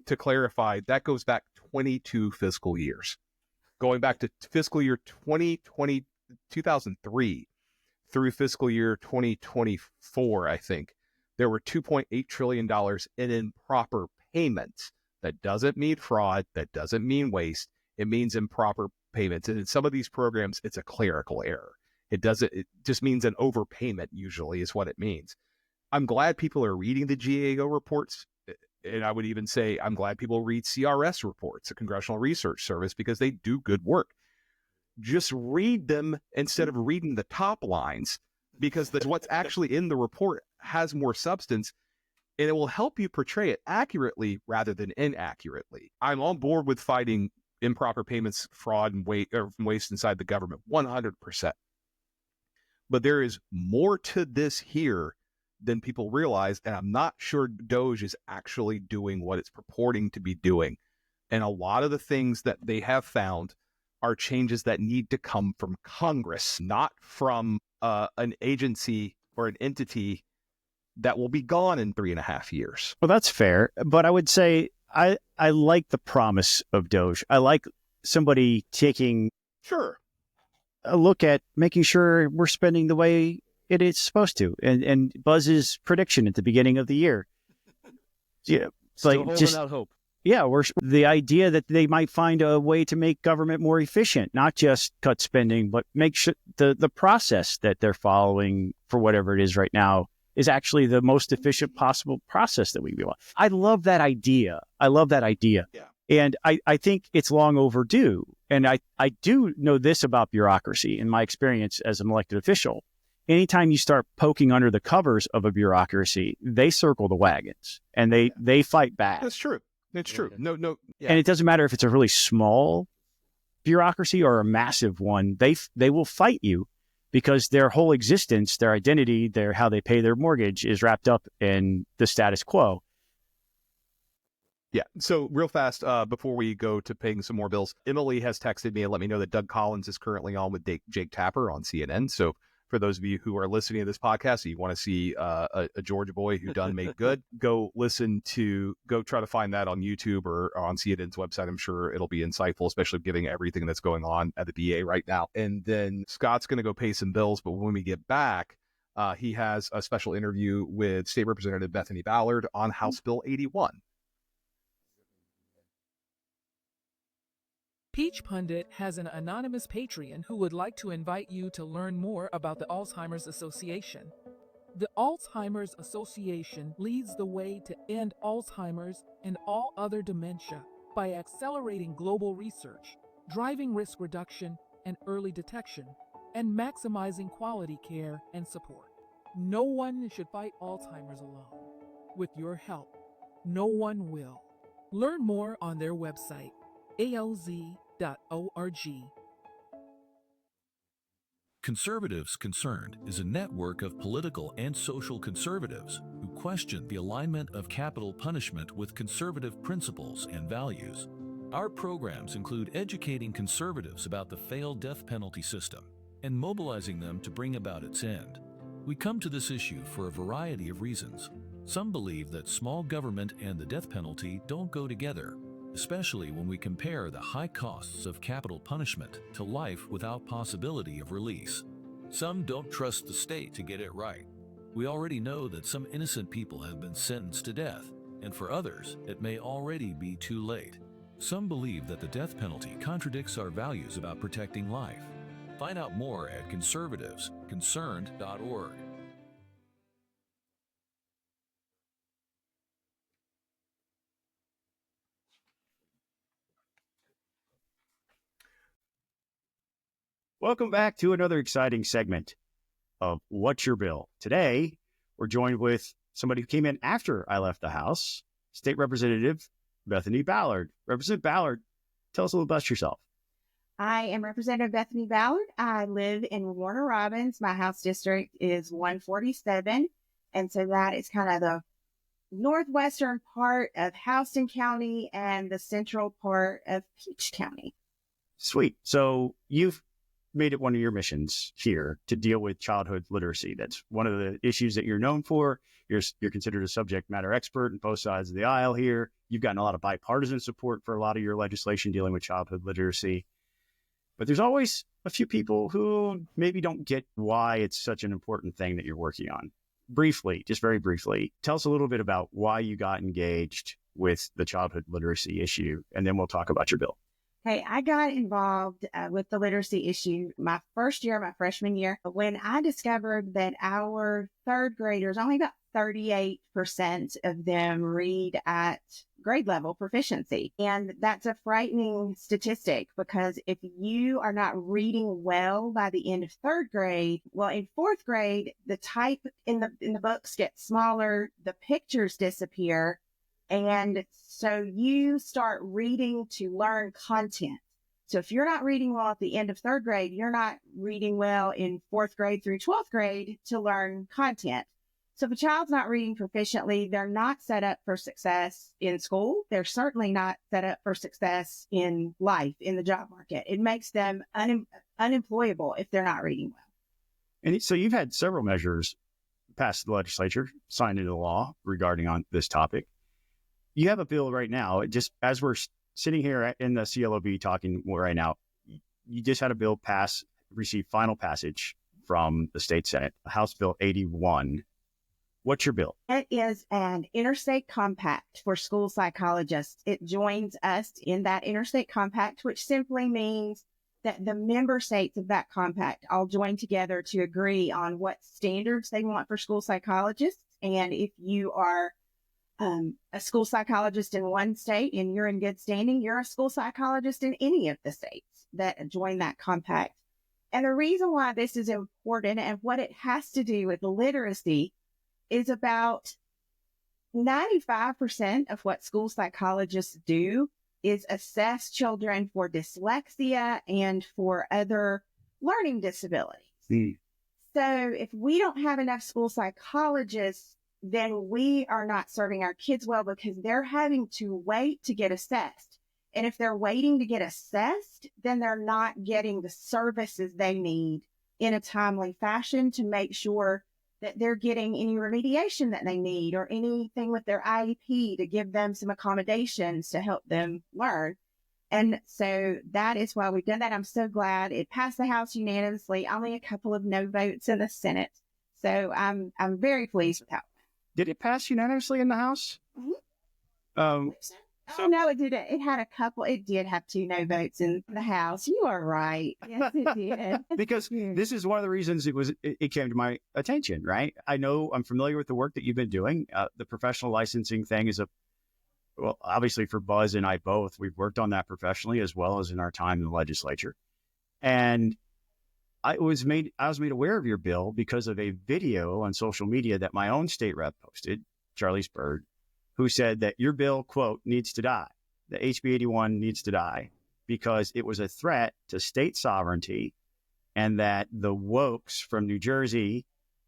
To clarify, that goes back 22 fiscal years. Going back to fiscal year 2003 through fiscal year 2024, I think, there were $2.8 trillion in improper payments. That doesn't mean fraud. That doesn't mean waste. It means improper payments. And in some of these programs, it's a clerical error. It just means an overpayment, usually, is what it means. I'm glad people are reading the GAO reports. And I would even say I'm glad people read CRS reports, the Congressional Research Service, because they do good work. Just read them instead of reading the top lines, because what's actually in the report has more substance, and it will help you portray it accurately rather than inaccurately. I'm on board with fighting improper payments, fraud, and waste inside the government, 100%. But there is more to this here than people realize, and I'm not sure Doge is actually doing what it's purporting to be doing. And a lot of the things that they have found are changes that need to come from Congress, not from an agency or an entity that will be gone in 3.5 years. Well, that's fair. But I would say I like the promise of Doge. I like somebody taking a look at making sure we're spending the way it is supposed to. And Buzz's prediction at the beginning of the year. Yeah, Still holding out hope. Yeah, the idea that they might find a way to make government more efficient, not just cut spending, but make sure the process that they're following for whatever it is right now is actually the most efficient possible process that we want. I love that idea. Yeah. And I think it's long overdue. And I do know this about bureaucracy in my experience as an elected official. Anytime you start poking under the covers of a bureaucracy, they circle the wagons and they fight back. That's true. It's true. No. Yeah. And it doesn't matter if it's a really small bureaucracy or a massive one. They will fight you because their whole existence, their identity, how they pay their mortgage is wrapped up in the status quo. Yeah. So real fast, before we go to paying some more bills, Emily has texted me and let me know that Doug Collins is currently on with Jake Tapper on CNN. So for those of you who are listening to this podcast, you want to see a Georgia boy who done made good, go try to find that on YouTube or on CNN's website. I'm sure it'll be insightful, especially given everything that's going on at the VA right now. And then Scott's going to go pay some bills. But when we get back, he has a special interview with State Representative Bethany Ballard on House Bill 81. Peach Pundit has an anonymous Patreon who would like to invite you to learn more about the Alzheimer's Association. The Alzheimer's Association leads the way to end Alzheimer's and all other dementia by accelerating global research, driving risk reduction and early detection, and maximizing quality care and support. No one should fight Alzheimer's alone. With your help, no one will. Learn more on their website, alz.org. Conservatives Concerned is a network of political and social conservatives who question the alignment of capital punishment with conservative principles and values. Our programs include educating conservatives about the failed death penalty system and mobilizing them to bring about its end. We come to this issue for a variety of reasons. Some believe that small government and the death penalty don't go together, especially when we compare the high costs of capital punishment to life without possibility of release. Some don't trust the state to get it right. We already know that some innocent people have been sentenced to death, and for others, it may already be too late. Some believe that the death penalty contradicts our values about protecting life. Find out more at conservativesconcerned.org. Welcome back to another exciting segment of What's Your Bill? Today, we're joined with somebody who came in after I left the House, State Representative Bethany Ballard. Representative Ballard, tell us a little about yourself. I am Representative Bethany Ballard. I live in Warner Robins. My House district is 147. And so that is kind of the northwestern part of Houston County and the central part of Peach County. Sweet. So you've made it one of your missions here to deal with childhood literacy. That's one of the issues that you're known for. You're considered a subject matter expert on both sides of the aisle here. You've gotten a lot of bipartisan support for a lot of your legislation dealing with childhood literacy. But there's always a few people who maybe don't get why it's such an important thing that you're working on. Briefly, just very briefly, tell us a little bit about why you got engaged with the childhood literacy issue, and then we'll talk about your bill. Hey, I got involved with the literacy issue my first year, my freshman year, when I discovered that our third graders, only about 38% of them read at grade level proficiency. And that's a frightening statistic, because if you are not reading well by the end of third grade, well, in fourth grade, the type in the books gets smaller, the pictures disappear. And so you start reading to learn content. So if you're not reading well at the end of third grade, you're not reading well in fourth grade through 12th grade to learn content. So if a child's not reading proficiently, they're not set up for success in school. They're certainly not set up for success in life, in the job market. It makes them unemployable if they're not reading well. And so you've had several measures passed the legislature, signed into law regarding on this topic. You have a bill right now, just as we're sitting here in the CLOB talking right now, you just had a bill receive final passage from the state Senate, House Bill 81. What's your bill? It is an interstate compact for school psychologists. It joins us in that interstate compact, which simply means that the member states of that compact all join together to agree on what standards they want for school psychologists. And if you are a school psychologist in one state and you're in good standing, you're a school psychologist in any of the states that join that compact. And the reason why this is important and what it has to do with literacy is about 95% of what school psychologists do is assess children for dyslexia and for other learning disabilities. So if we don't have enough school psychologists, then we are not serving our kids well, because they're having to wait to get assessed. And if they're waiting to get assessed, then they're not getting the services they need in a timely fashion to make sure that they're getting any remediation that they need or anything with their IEP to give them some accommodations to help them learn. And so that is why we've done that. I'm so glad it passed the House unanimously, only a couple of no votes in the Senate. So I'm very pleased with how. Did it pass unanimously in the House? Mm-hmm. No, it didn't. It did have 2 no votes in the House. You are right. Yes, it did. Because this is one of the reasons it came to my attention, right? I know I'm familiar with the work that you've been doing. The professional licensing thing is obviously for Buzz and I both, we've worked on that professionally as well as in our time in the legislature. And I was made aware of your bill because of a video on social media that my own state rep posted, Charlie Spurd, who said that your bill, quote, needs to die. The HB 81 needs to die because it was a threat to state sovereignty and that the wokes from New Jersey,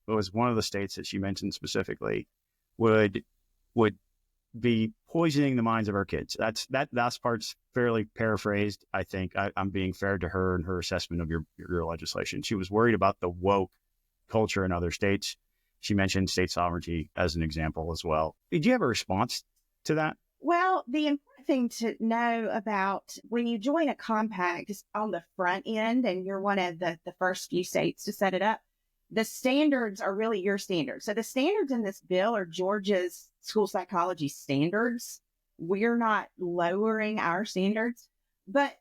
was one of the states that she mentioned specifically, would be poisoning the minds of our kids. That last part's fairly paraphrased. I think I'm being fair to her and her assessment of your legislation. She was worried about the woke culture in other states. She mentioned state sovereignty as an example as well. Did you have a response to that? Well, the important thing to know about when you join a compact is on the front end, and you're one of the first few states to set it up, the standards are really your standards. So the standards in this bill are Georgia's school psychology standards. We're not lowering our standards, but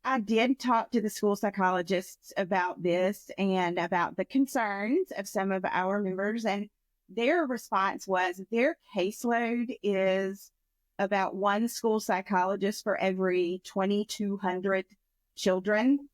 I did talk to the school psychologists about this and about the concerns of some of our members, and their response was their caseload is about one school psychologist for every 2,200 children.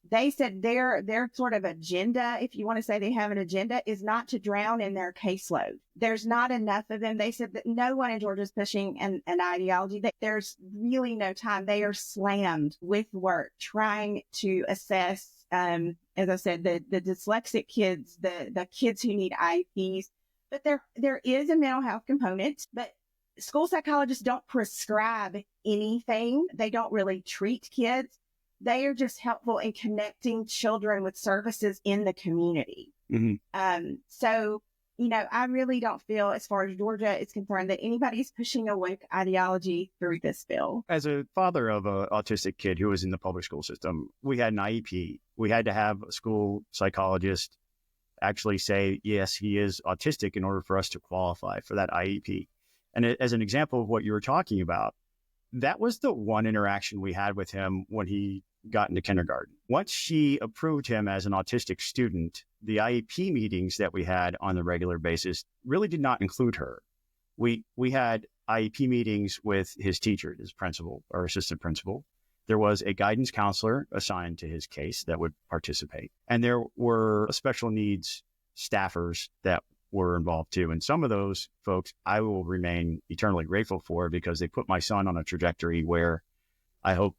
They said their sort of agenda, if you want to say they have an agenda, is not to drown in their caseload. There's not enough of them. They said that no one in Georgia is pushing an ideology. That there's really no time. They are slammed with work trying to assess, as I said, the dyslexic kids, the kids who need IEPs. But there is a mental health component, but school psychologists don't prescribe anything. They don't really treat kids. They are just helpful in connecting children with services in the community. Mm-hmm. So, I really don't feel, as far as Georgia is concerned, that anybody's pushing a woke ideology through this bill. As a father of an autistic kid who was in the public school system, we had an IEP. We had to have a school psychologist actually say, yes, he is autistic in order for us to qualify for that IEP. And as an example of what you were talking about, that was the one interaction we had with him when he got into kindergarten. Once she approved him as an autistic student, the IEP meetings that we had on a regular basis really did not include her. We had IEP meetings with his teacher, his principal or assistant principal. There was a guidance counselor assigned to his case that would participate. And there were special needs staffers that were involved too. And some of those folks I will remain eternally grateful for, because they put my son on a trajectory where I hope,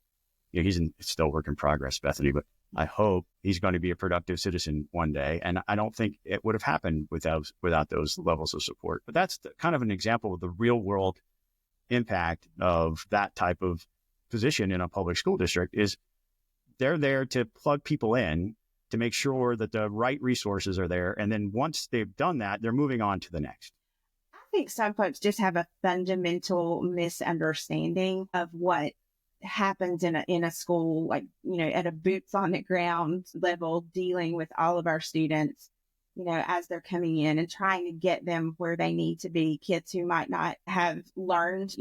he's still work in progress, Bethany, but I hope he's going to be a productive citizen one day. And I don't think it would have happened without those levels of support. But that's kind of an example of the real world impact of that type of position in a public school district. Is they're there to plug people in, to make sure that the right resources are there. And then once they've done that, they're moving on to the next. I think some folks just have a fundamental misunderstanding of what happens in a school, like, at a boots on the ground level, dealing with all of our students, as they're coming in and trying to get them where they need to be. Kids who might not have learned,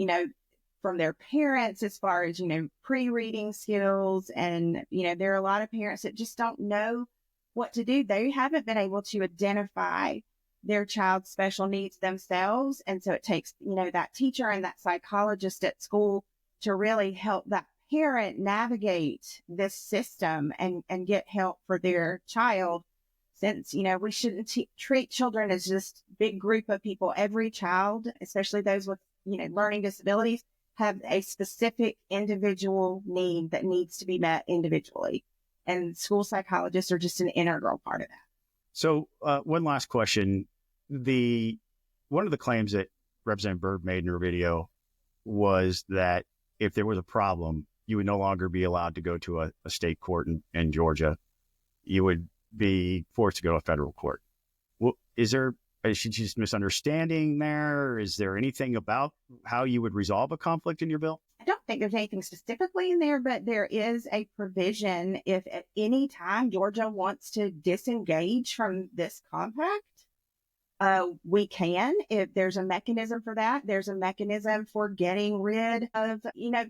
from their parents as far as, pre-reading skills. And, there are a lot of parents that just don't know what to do. They haven't been able to identify their child's special needs themselves. And so it takes, that teacher and that psychologist at school to really help that parent navigate this system and get help for their child. Since, we shouldn't treat children as just big group of people. Every child, especially those with, learning disabilities, have a specific individual need that needs to be met individually. And school psychologists are just an integral part of that. So one last question. One of the claims that Representative Byrd made in her video was that if there was a problem, you would no longer be allowed to go to a state court in Georgia. You would be forced to go to a federal court. Well, is she just misunderstanding there? Is there anything about how you would resolve a conflict in your bill? I don't think there's anything specifically in there, but there is a provision if at any time Georgia wants to disengage from this compact, we can. If there's a mechanism for that, there's a mechanism for getting rid of,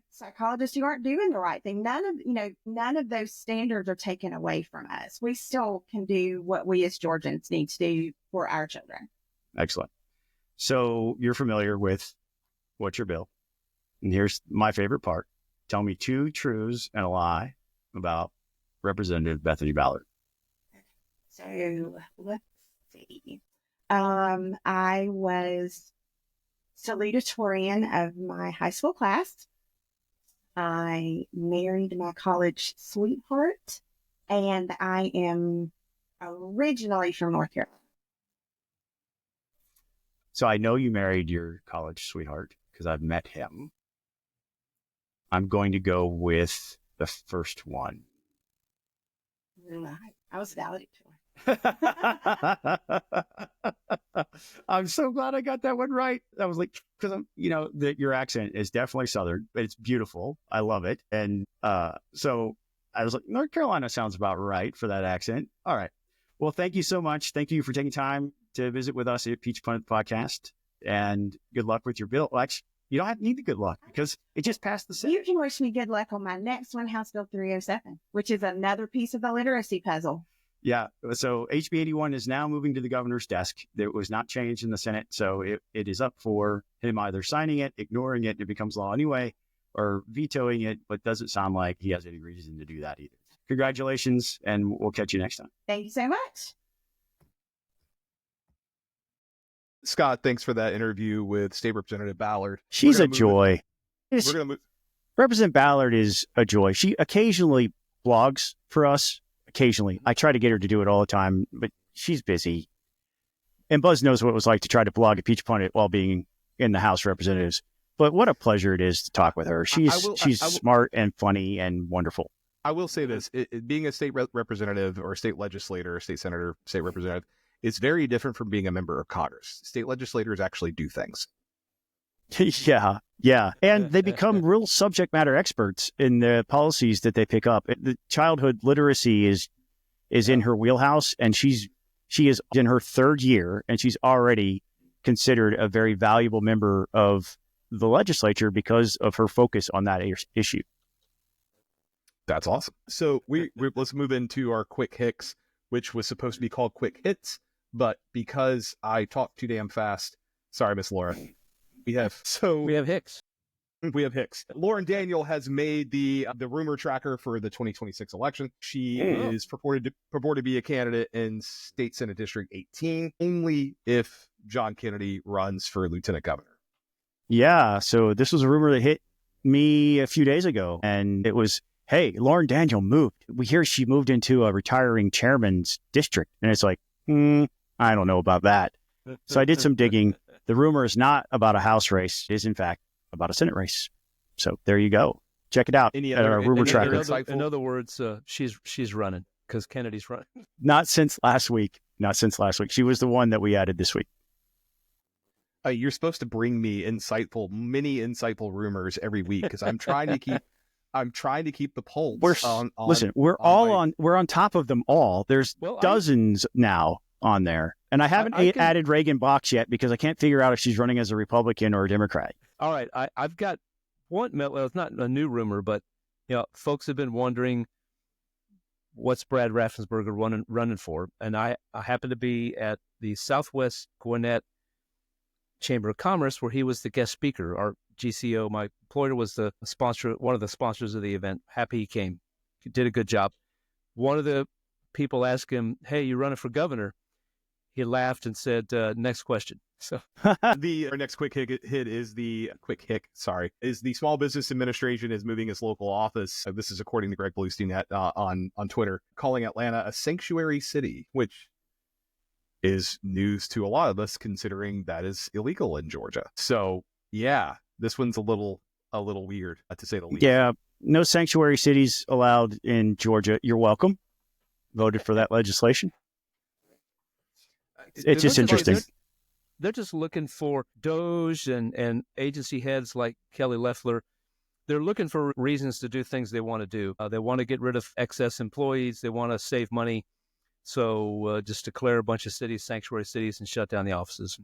psychologists who aren't doing the right thing. None of those standards are taken away from us. We still can do what we as Georgians need to do for our children. Excellent. So you're familiar with what's your bill. And here's my favorite part. Tell me 2 truths and a lie about Representative Bethany Ballard. So let's see. I was salutatorian of my high school class. I married my college sweetheart, and I am originally from North Carolina. So I know you married your college sweetheart because I've met him. I'm going to go with the first one. I was valedictorian. I'm so glad I got that one right. I was like, because your accent is definitely Southern, but it's beautiful. I love it. And so I was like, North Carolina sounds about right for that accent. All right. Well, thank you so much. Thank you for taking time to visit with us at Peach Punt Podcast. And good luck with your bill. Well, actually, you don't need the good luck because it just passed the Senate. You can wish me good luck on my next one, House Bill 307, which is another piece of the literacy puzzle. Yeah. So HB 81 is now moving to the governor's desk. It was not changed in the Senate. So it is up for him either signing it, ignoring it, it becomes law anyway, or vetoing it, but doesn't sound like he has any reason to do that either. Congratulations, and we'll catch you next time. Thank you so much. Scott, thanks for that interview with State Representative Ballard. She's a joy. We're going to move. Representative Ballard is a joy. She occasionally blogs for us. Occasionally. I try to get her to do it all the time, but she's busy. And Buzz knows what it was like to try to blog at Peach Punt while being in the House of Representatives. But what a pleasure it is to talk with her. She's smart and funny and wonderful. I will say this, being a state representative or a state legislator, state senator, state representative, is very different from being a member of Congress. State legislators actually do things. Yeah. And they become real subject matter experts in the policies that they pick up. The childhood literacy is in her wheelhouse, and she is in her third year, and she's already considered a very valuable member of the legislature because of her focus on that issue. That's awesome. So let's move into our quick hits, which was supposed to be called quick hits, but because I talked too damn fast, sorry, Miss Laura. We have Hicks. We have Hicks. Lauren Daniel has made the rumor tracker for the 2026 election. She is purported to be a candidate in State Senate District 18, only if John Kennedy runs for lieutenant governor. Yeah, so this was a rumor that hit me a few days ago, and it was, hey, Lauren Daniel moved. We hear she moved into a retiring chairman's district, and it's like, I don't know about that. So I did some digging. The rumor is not about a House race. It is, in fact, about a Senate race. So there you go. Check it out at our rumor tracker. In other words, she's running because Kennedy's running. Not since last week. She was the one that we added this week. You're supposed to bring me many insightful rumors every week because I'm trying to keep the pulse. We're on top of them all. There's dozens now on there. And I haven't added Reagan Box yet because I can't figure out if she's running as a Republican or a Democrat. All right. I've got one. Well, it's not a new rumor, but folks have been wondering what's Brad Raffensperger running for. And I happen to be at the Southwest Gwinnett Chamber of Commerce where he was the guest speaker. Our GCO, my employer, was the sponsor, one of the sponsors of the event. Happy he came. He did a good job. One of the people asked him, "Hey, you running for governor?" He laughed and said, "Next question." So our next quick hit is the Small Business Administration is moving its local office. This is according to Greg Bluestein on Twitter, calling Atlanta a sanctuary city, which is news to a lot of us considering that is illegal in Georgia. So yeah, this one's a little weird to say the least. Yeah, no sanctuary cities allowed in Georgia. You're welcome. Voted for that legislation. It's just interesting. They're just looking for DOJ and agency heads like Kelly Loeffler. They're looking for reasons to do things they want to do. They want to get rid of excess employees. They want to save money. So just declare a bunch of cities sanctuary cities and shut down the offices.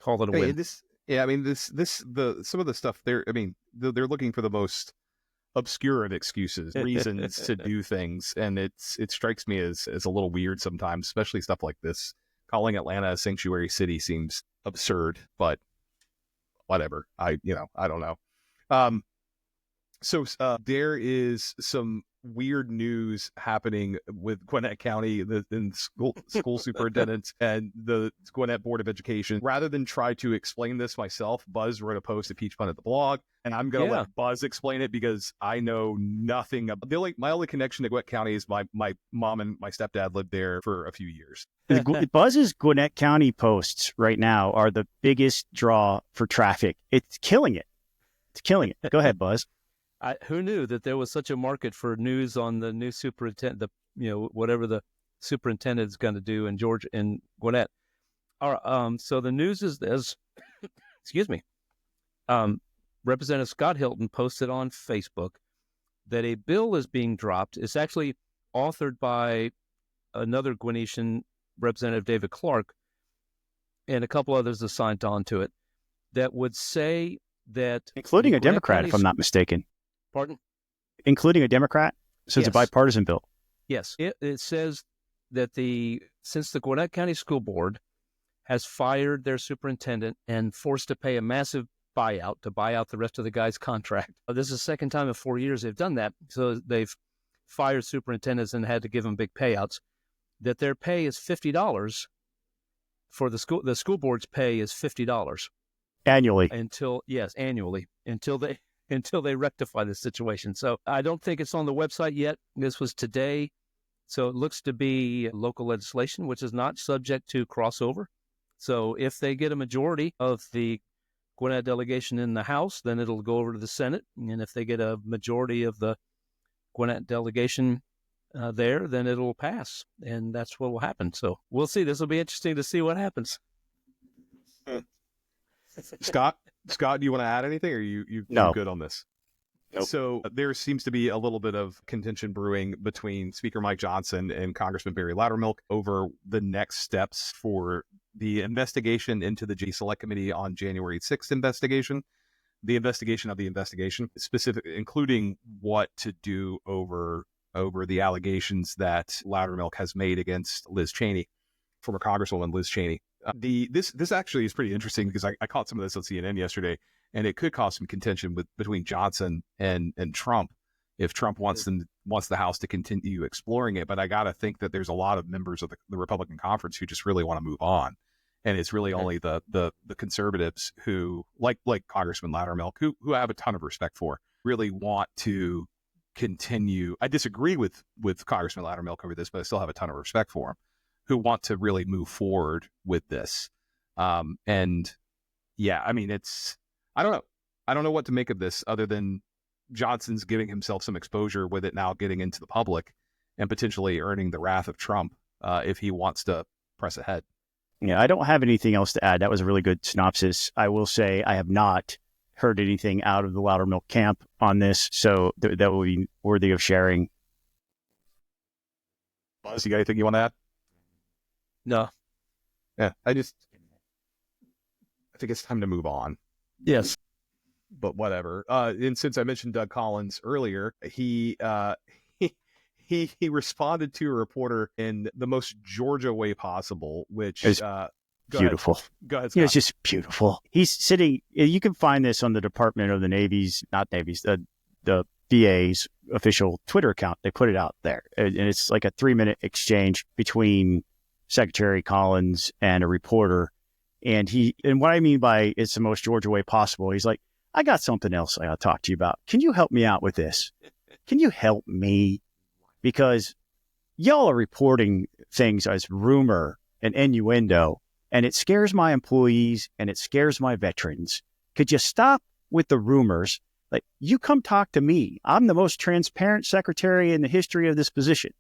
Call it a win. Some of the stuff they're looking for the most obscure of excuses, reasons to do things, and it strikes me as a little weird sometimes, especially stuff like this. Calling Atlanta a sanctuary city seems absurd, but whatever. I don't know. So there is some weird news happening with Gwinnett County and school superintendents and the Gwinnett Board of Education. Rather than try to explain this myself, Buzz wrote a post at Peach Pun at the blog, and I'm going to let Buzz explain it because I know nothing about my only connection to Gwinnett County is my mom and my stepdad lived there for a few years. Buzz's Gwinnett County posts right now are the biggest draw for traffic. It's killing it. It's killing it. Go ahead, Buzz. Who knew that there was such a market for news on the new superintendent, whatever the superintendent is going to do in Georgia and Gwinnett. So the news is this, excuse me. Representative Scott Hilton posted on Facebook that a bill is being dropped. It's actually authored by another Gwinnetian, Representative David Clark, and a couple others assigned on to it, that would say that... Including a Democrat, if I'm not mistaken. Pardon? Including a Democrat? So it's a bipartisan bill. Yes. It says that since the Gwinnett County School Board has fired their superintendent and forced to pay a massive buyout to buy out the rest of the guy's contract. This is the second time in 4 years they've done that. So they've fired superintendents and had to give them big payouts. That their pay is $50 for the school. The school board's pay is $50 annually. Annually until they rectify the situation. So I don't think it's on the website yet. This was today. So it looks to be local legislation, which is not subject to crossover. So if they get a majority of the Gwinnett delegation in the House, then it'll go over to the Senate. And if they get a majority of the Gwinnett delegation there, then it'll pass. And that's what will happen. So we'll see. This will be interesting to see what happens. Scott, do you want to add anything, or you No. good on this? Nope. So there seems to be a little bit of contention brewing between Speaker Mike Johnson and Congressman Barry Loudermilk over the next steps for the investigation into the J Select Committee on January 6th investigation, the investigation of the investigation, including what to do over the allegations that Loudermilk has made against Liz Cheney, former Congresswoman Liz Cheney. This actually is pretty interesting because I caught some of this on CNN yesterday, and it could cause some contention between Johnson and Trump if Trump wants the House to continue exploring it. But I got to think that there's a lot of members of the Republican conference who just really want to move on, and it's really only the conservatives who like Congressman Loudermilk, who I have a ton of respect for, really want to continue. I disagree with Congressman Loudermilk over this, but I still have a ton of respect for him, who want to really move forward with this. And yeah, I mean, I don't know what to make of this other than Johnson's giving himself some exposure with it now getting into the public and potentially earning the wrath of Trump if he wants to press ahead. Yeah, I don't have anything else to add. That was a really good synopsis. I will say I have not heard anything out of the Loudermilk camp on this, so that will be worthy of sharing. Buzz, you got anything you want to add? No. Yeah, I think it's time to move on. Yes. But whatever. And since I mentioned Doug Collins earlier, he responded to a reporter in the most Georgia way possible, which beautiful. Go ahead, Scott. Yeah, it's just beautiful. He's sitting. You can find this on the Department of the the VA's official Twitter account. They put it out there, and it's like a 3-minute exchange between Secretary Collins and a reporter. And what I mean by it's the most Georgia way possible, he's like, I got something else I got to talk to you about. Can you help me out with this? Can you help me? Because y'all are reporting things as rumor and innuendo, and it scares my employees and it scares my veterans. Could you stop with the rumors? Like, you come talk to me. I'm the most transparent secretary in the history of this position.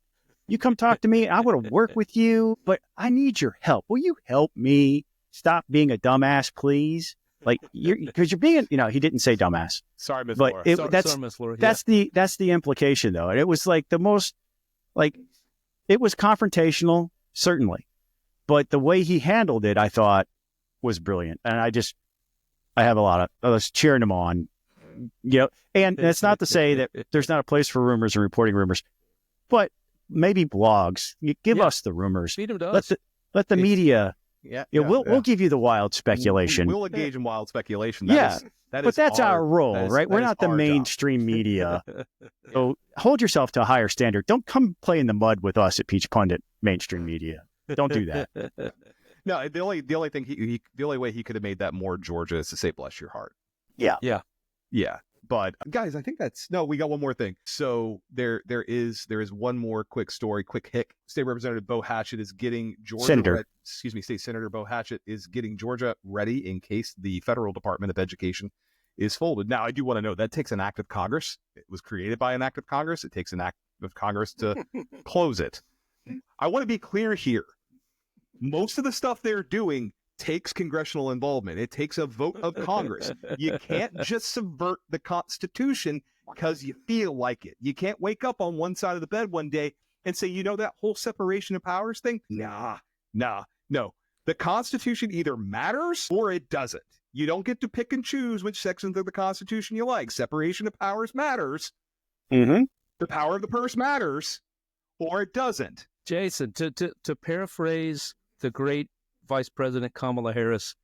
You come talk to me. I want to work with you, but I need your help. Will you help me? Stop being a dumbass, please. Like, because you're being, he didn't say dumbass. Sorry, Miss but Laura. Sorry, Miss Laura. Yeah. That's the implication, though. And it was like it was confrontational, certainly, but the way he handled it, I thought, was brilliant. And I was cheering him on, and that's not to say that there's not a place for rumors and reporting rumors, but maybe blogs, give us the rumors. Feed them to us. Let the media We'll give you the wild speculation. We'll engage in wild speculation. But that's our role, right? We're not the mainstream media. So hold yourself to a higher standard. Don't come play in the mud with us at Peach Pundit mainstream media. Don't do that. No, the only way he could have made that more Georgia is to say "bless your heart." Yeah. But guys, I think we got one more thing. So there is one more quick story, quick hick. State Representative Bo Hatchett is getting Georgia. State Senator Bo Hatchett is getting Georgia ready in case the federal Department of Education is folded. Now, I do want to know that takes an act of Congress. It was created by an act of Congress. It takes an act of Congress to close it. I want to be clear here. Most of the stuff they're doing takes congressional involvement. It takes a vote of Congress. You can't just subvert the Constitution because you feel like it. You can't wake up on one side of the bed one day and say, that whole separation of powers thing? No. The Constitution either matters or it doesn't. You don't get to pick and choose which sections of the Constitution you like. Separation of powers matters. Mm-hmm. The power of the purse matters, or it doesn't. Jason, to paraphrase the great Vice President Kamala Harris,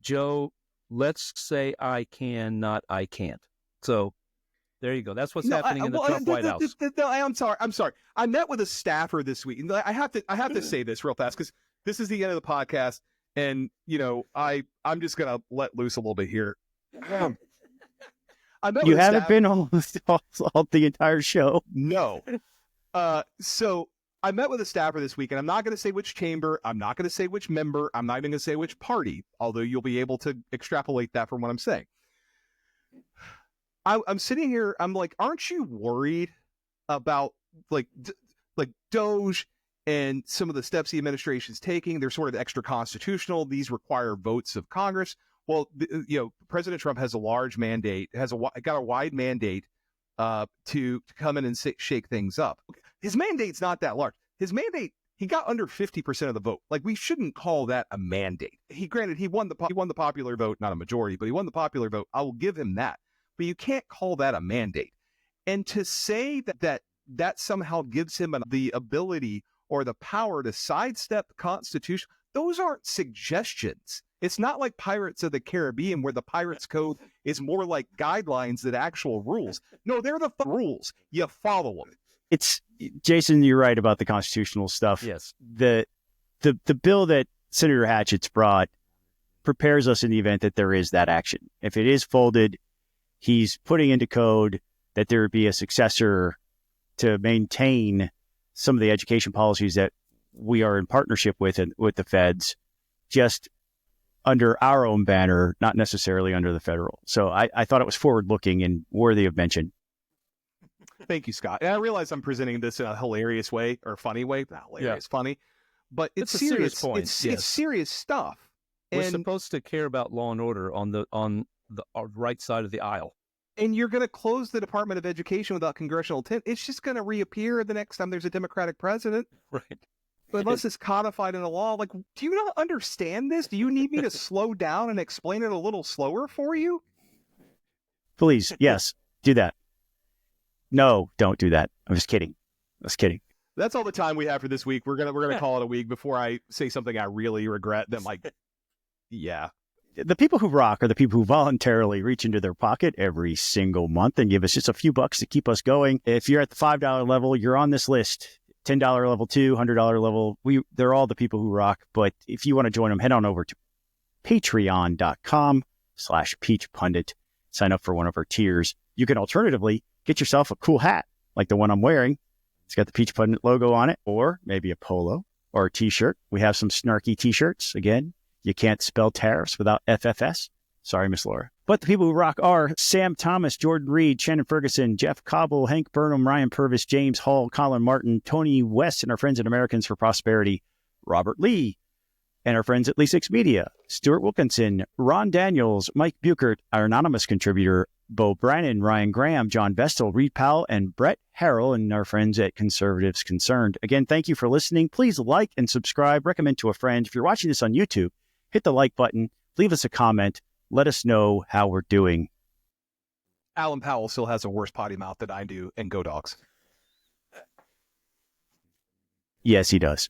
Joe, let's say I can, not I can't. So there you go. That's what's happening in the Trump White House. No, I'm sorry. I met with a staffer this week. I have to say this real fast because this is the end of the podcast, and I'm just gonna let loose a little bit here. You haven't been all the entire show. No. So I met with a staffer this week, and I'm not going to say which chamber. I'm not going to say which member. I'm not even going to say which party, although you'll be able to extrapolate that from what I'm saying. I'm sitting here. I'm like, aren't you worried about like DOJ and some of the steps the administration's taking? They're sort of extra constitutional. These require votes of Congress. Well, President Trump has a large mandate, got a wide mandate to come in and shake things up. His mandate's not that large. His mandate, he got under 50% of the vote. Like, we shouldn't call that a mandate. He won the popular vote, not a majority, but he won the popular vote. I will give him that. But you can't call that a mandate. And to say that somehow gives him the ability or the power to sidestep the Constitution, those aren't suggestions. It's not like Pirates of the Caribbean where the Pirates Code is more like guidelines than actual rules. No, they're the rules. You follow them. Jason, you're right about the constitutional stuff. Yes. The bill that Senator Hatchett's brought prepares us in the event that there is that action. If it is folded, he's putting into code that there would be a successor to maintain some of the education policies that we are in partnership with the feds, just under our own banner, not necessarily under the federal. So I thought it was forward-looking and worthy of mention. Thank you, Scott. And I realize I'm presenting this in a hilarious way or funny way. Not hilarious, funny. But it's serious. A serious point. It's serious stuff. We're supposed to care about law and order on the right side of the aisle. And you're going to close the Department of Education without congressional intent. It's just going to reappear the next time there's a Democratic president. Right. But unless it's codified in the law, like, do you not understand this? Do you need me to slow down and explain it a little slower for you? Please, yes, do that. No, don't do that. I'm just kidding. That's all the time we have for this week. We're gonna call it a week before I say something I really regret. Then, the people who rock are the people who voluntarily reach into their pocket every single month and give us just a few bucks to keep us going. If you're at the $5 level, you're on this list. $10 level, $100 level. They're all the people who rock. But if you want to join them, head on over to patreon.com/peachpundit. Sign up for one of our tiers. You can alternatively get yourself a cool hat like the one I'm wearing. It's got the Peach Pundit logo on it, or maybe a polo or a t-shirt. We have some snarky t-shirts. Again, you can't spell tariffs without FFS. Sorry, Miss Laura. But the people who rock are Sam Thomas, Jordan Reed, Shannon Ferguson, Jeff Cobble, Hank Burnham, Ryan Purvis, James Hall, Colin Martin, Tony West, and our friends at Americans for Prosperity, Robert Lee, and our friends at Lee6 Media, Stuart Wilkinson, Ron Daniels, Mike Buchert, our anonymous contributor, Bo Brannon, Ryan Graham, John Vestal, Reed Powell, and Brett Harrell, and our friends at Conservatives Concerned. Again, thank you for listening. Please like and subscribe. Recommend to a friend. If you're watching this on YouTube, hit the like button. Leave us a comment. Let us know how we're doing. Alan Powell still has a worse potty mouth than I do, and go Dogs. Yes, he does.